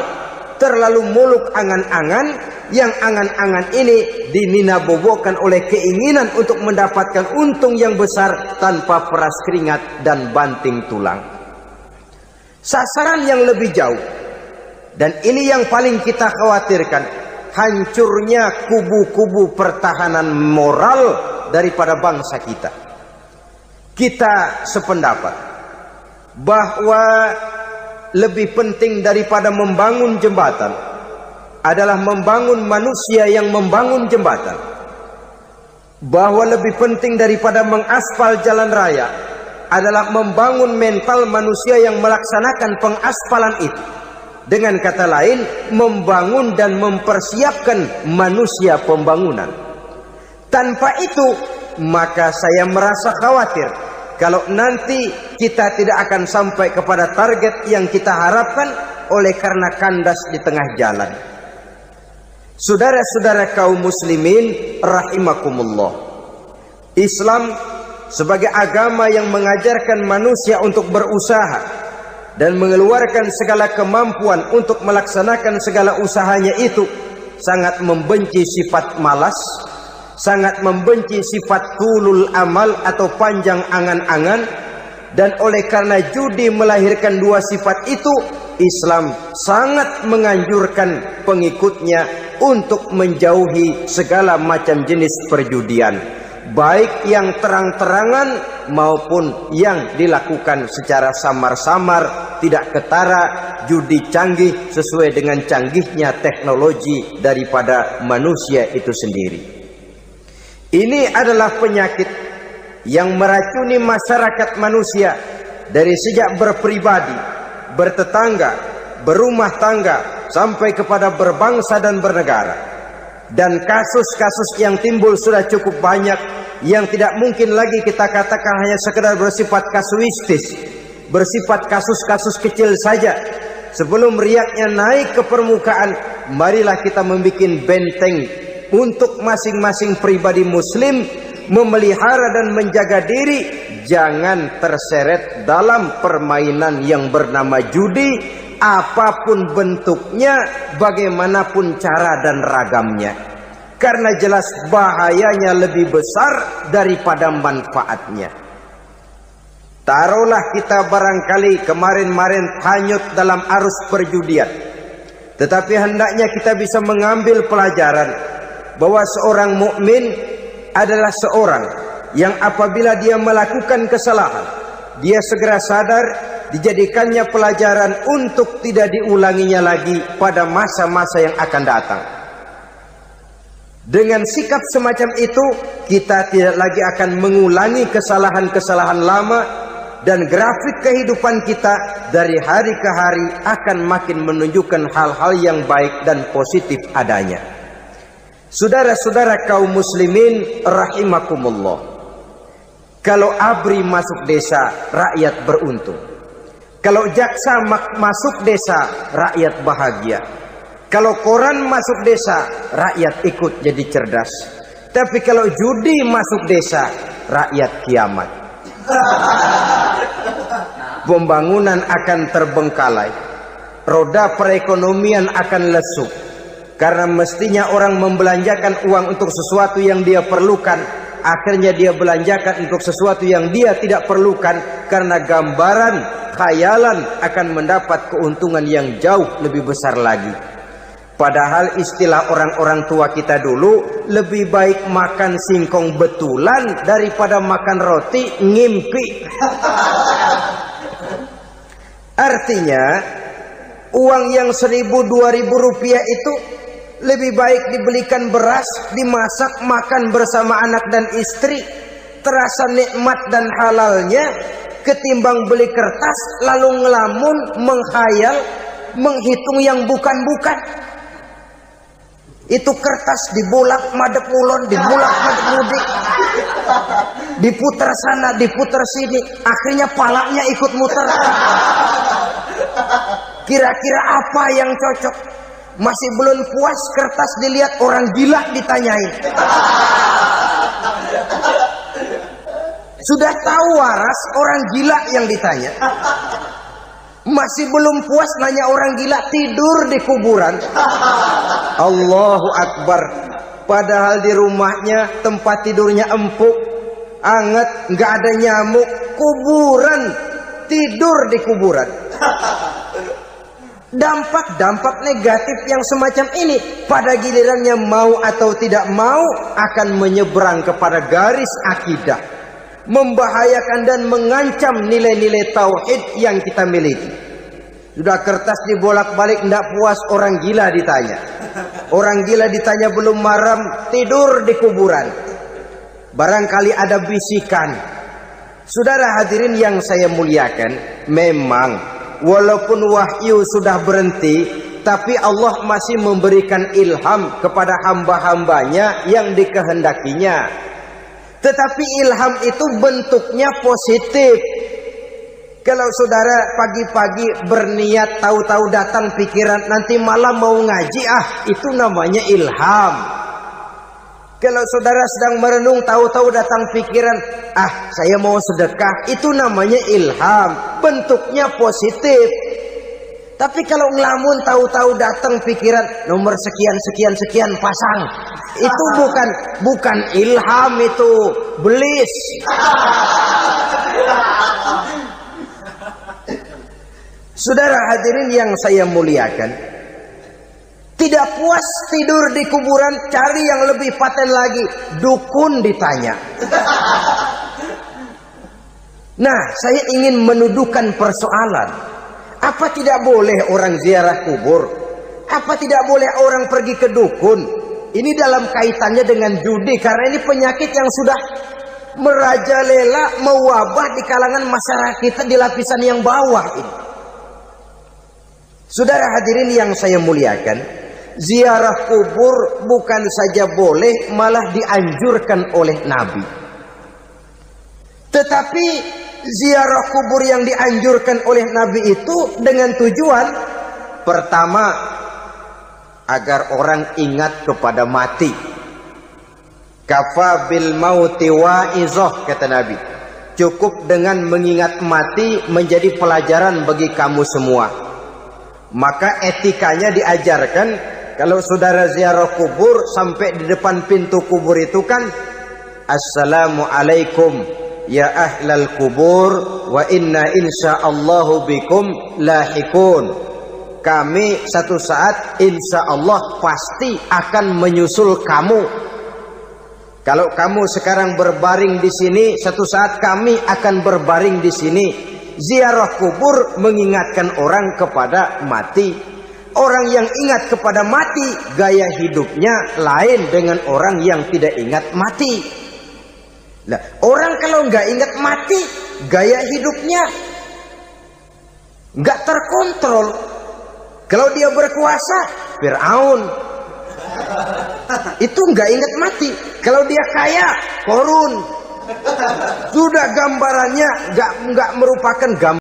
terlalu muluk angan-angan, yang angan-angan ini dininabobokan oleh keinginan untuk mendapatkan untung yang besar tanpa peras keringat dan banting tulang. Sasaran yang lebih jauh, dan ini yang paling kita khawatirkan, hancurnya kubu-kubu pertahanan moral daripada bangsa kita. Kita sependapat bahwa lebih penting daripada membangun jembatan adalah membangun manusia yang membangun jembatan. Bahwa lebih penting daripada mengaspal jalan raya adalah membangun mental manusia yang melaksanakan pengaspalan itu. Dengan kata lain, membangun dan mempersiapkan manusia pembangunan. Tanpa itu, maka saya merasa khawatir kalau nanti kita tidak akan sampai kepada target yang kita harapkan oleh karena kandas di tengah jalan. Saudara-saudara kaum muslimin rahimakumullah, Islam sebagai agama yang mengajarkan manusia untuk berusaha dan mengeluarkan segala kemampuan untuk melaksanakan segala usahanya itu, sangat membenci sifat malas, sangat membenci sifat tulul amal atau panjang angan-angan. Dan oleh karena judi melahirkan dua sifat itu, Islam sangat menganjurkan pengikutnya untuk menjauhi segala macam jenis perjudian, baik yang terang-terangan maupun yang dilakukan secara samar-samar, tidak ketara, judi canggih sesuai dengan canggihnya teknologi daripada manusia itu sendiri. Ini adalah penyakit yang meracuni masyarakat manusia dari sejak berpribadi, bertetangga, berumah tangga, sampai kepada berbangsa dan bernegara. Dan kasus-kasus yang timbul sudah cukup banyak, yang tidak mungkin lagi kita katakan hanya sekedar bersifat kasuistis, bersifat kasus-kasus kecil saja. Sebelum riaknya naik ke permukaan, marilah kita membuat benteng untuk masing-masing pribadi muslim memelihara dan menjaga diri, jangan terseret dalam permainan yang bernama judi, apapun bentuknya, bagaimanapun cara dan ragamnya. Karena jelas bahayanya lebih besar daripada manfaatnya. Taruhlah kita barangkali kemarin-marin hanyut dalam arus perjudian, tetapi hendaknya kita bisa mengambil pelajaran bahwa seorang mukmin adalah seorang yang apabila dia melakukan kesalahan, dia segera sadar, dijadikannya pelajaran untuk tidak diulanginya lagi pada masa-masa yang akan datang. Dengan sikap semacam itu, kita tidak lagi akan mengulangi kesalahan-kesalahan lama, dan grafik kehidupan kita dari hari ke hari akan makin menunjukkan hal-hal yang baik dan positif adanya. Saudara-saudara kaum muslimin rahimakumullah, kalau ABRI masuk desa, rakyat beruntung. Kalau jaksa masuk desa, rakyat bahagia. Kalau koran masuk desa, rakyat ikut jadi cerdas. Tapi kalau judi masuk desa, rakyat kiamat. Pembangunan akan terbengkalai, roda perekonomian akan lesu. Karena mestinya orang membelanjakan uang untuk sesuatu yang dia perlukan, akhirnya dia belanjakan untuk sesuatu yang dia tidak perlukan, karena gambaran, khayalan akan mendapat keuntungan yang jauh lebih besar lagi. Padahal istilah orang-orang tua kita dulu, lebih baik makan singkong betulan daripada makan roti ngimpi. Artinya uang yang 1.000-2.000 rupiah itu lebih baik dibelikan beras, dimasak, makan bersama anak dan istri, terasa nikmat dan halalnya, ketimbang beli kertas lalu ngelamun, menghayal, menghitung yang bukan-bukan. Itu kertas dibolak madep ulon, dibolak madep mudik, diputar sana, diputar sini, akhirnya palanya ikut muter. Kira-kira apa yang cocok? Masih belum puas, kertas dilihat, orang gila ditanyain. Sudah tahu waras, orang gila yang ditanya. Masih belum puas, nanya orang gila, tidur di kuburan. Allahu Akbar. Padahal di rumahnya tempat tidurnya empuk, anget, nggak ada nyamuk. Kuburan, tidur di kuburan. Dampak-dampak negatif yang semacam ini pada gilirannya mau atau tidak mau akan menyeberang kepada garis akidah, membahayakan dan mengancam nilai-nilai tauhid yang kita miliki. Sudah kertas dibolak-balik, tidak puas, orang gila ditanya. Orang gila ditanya belum maram, tidur di kuburan. Barangkali ada bisikan. Saudara hadirin yang saya muliakan, memang walaupun wahyu sudah berhenti, tapi Allah masih memberikan ilham kepada hamba-hambanya yang dikehendakinya. Tetapi ilham itu bentuknya positif. Kalau saudara pagi-pagi berniat, tahu-tahu datang pikiran nanti malam mau ngaji, itu namanya ilham. Kalau saudara sedang merenung, tahu-tahu datang pikiran, saya mau sedekah, itu namanya ilham, bentuknya positif. Tapi kalau ngelamun, tahu-tahu datang pikiran nomor sekian sekian sekian pasang, itu bukan ilham, itu belis. Saudara hadirin yang saya muliakan, tidak puas tidur di kuburan, cari yang lebih paten lagi, dukun ditanya. Nah, saya ingin menuduhkan persoalan. Apa tidak boleh orang ziarah kubur? Apa tidak boleh orang pergi ke dukun? Ini dalam kaitannya dengan judi, karena ini penyakit yang sudah merajalela, mewabah di kalangan masyarakat kita di lapisan yang bawah ini. Saudara hadirin yang saya muliakan, ziarah kubur bukan saja boleh, malah dianjurkan oleh Nabi. Tetapi ziarah kubur yang dianjurkan oleh Nabi itu dengan tujuan pertama, agar orang ingat kepada mati. Kafa bil mauti wa'izah, kata Nabi. Cukup dengan mengingat mati menjadi pelajaran bagi kamu semua. Maka etikanya diajarkan, kalau saudara ziarah kubur, sampai di depan pintu kubur itu kan, Assalamualaikum ya ahlal kubur, wa inna insyaallahu bikum lahikun. Kami satu saat insya Allah pasti akan menyusul kamu. Kalau kamu sekarang berbaring di sini, satu saat kami akan berbaring di sini. Ziarah kubur mengingatkan orang kepada mati. Orang yang ingat kepada mati, gaya hidupnya lain dengan orang yang tidak ingat mati. Nah, orang kalau nggak ingat mati, gaya hidupnya nggak terkontrol. Kalau dia berkuasa, Fir'aun, itu nggak ingat mati. Kalau dia kaya, Korun. Sudah gambarannya nggak merupakan gambaran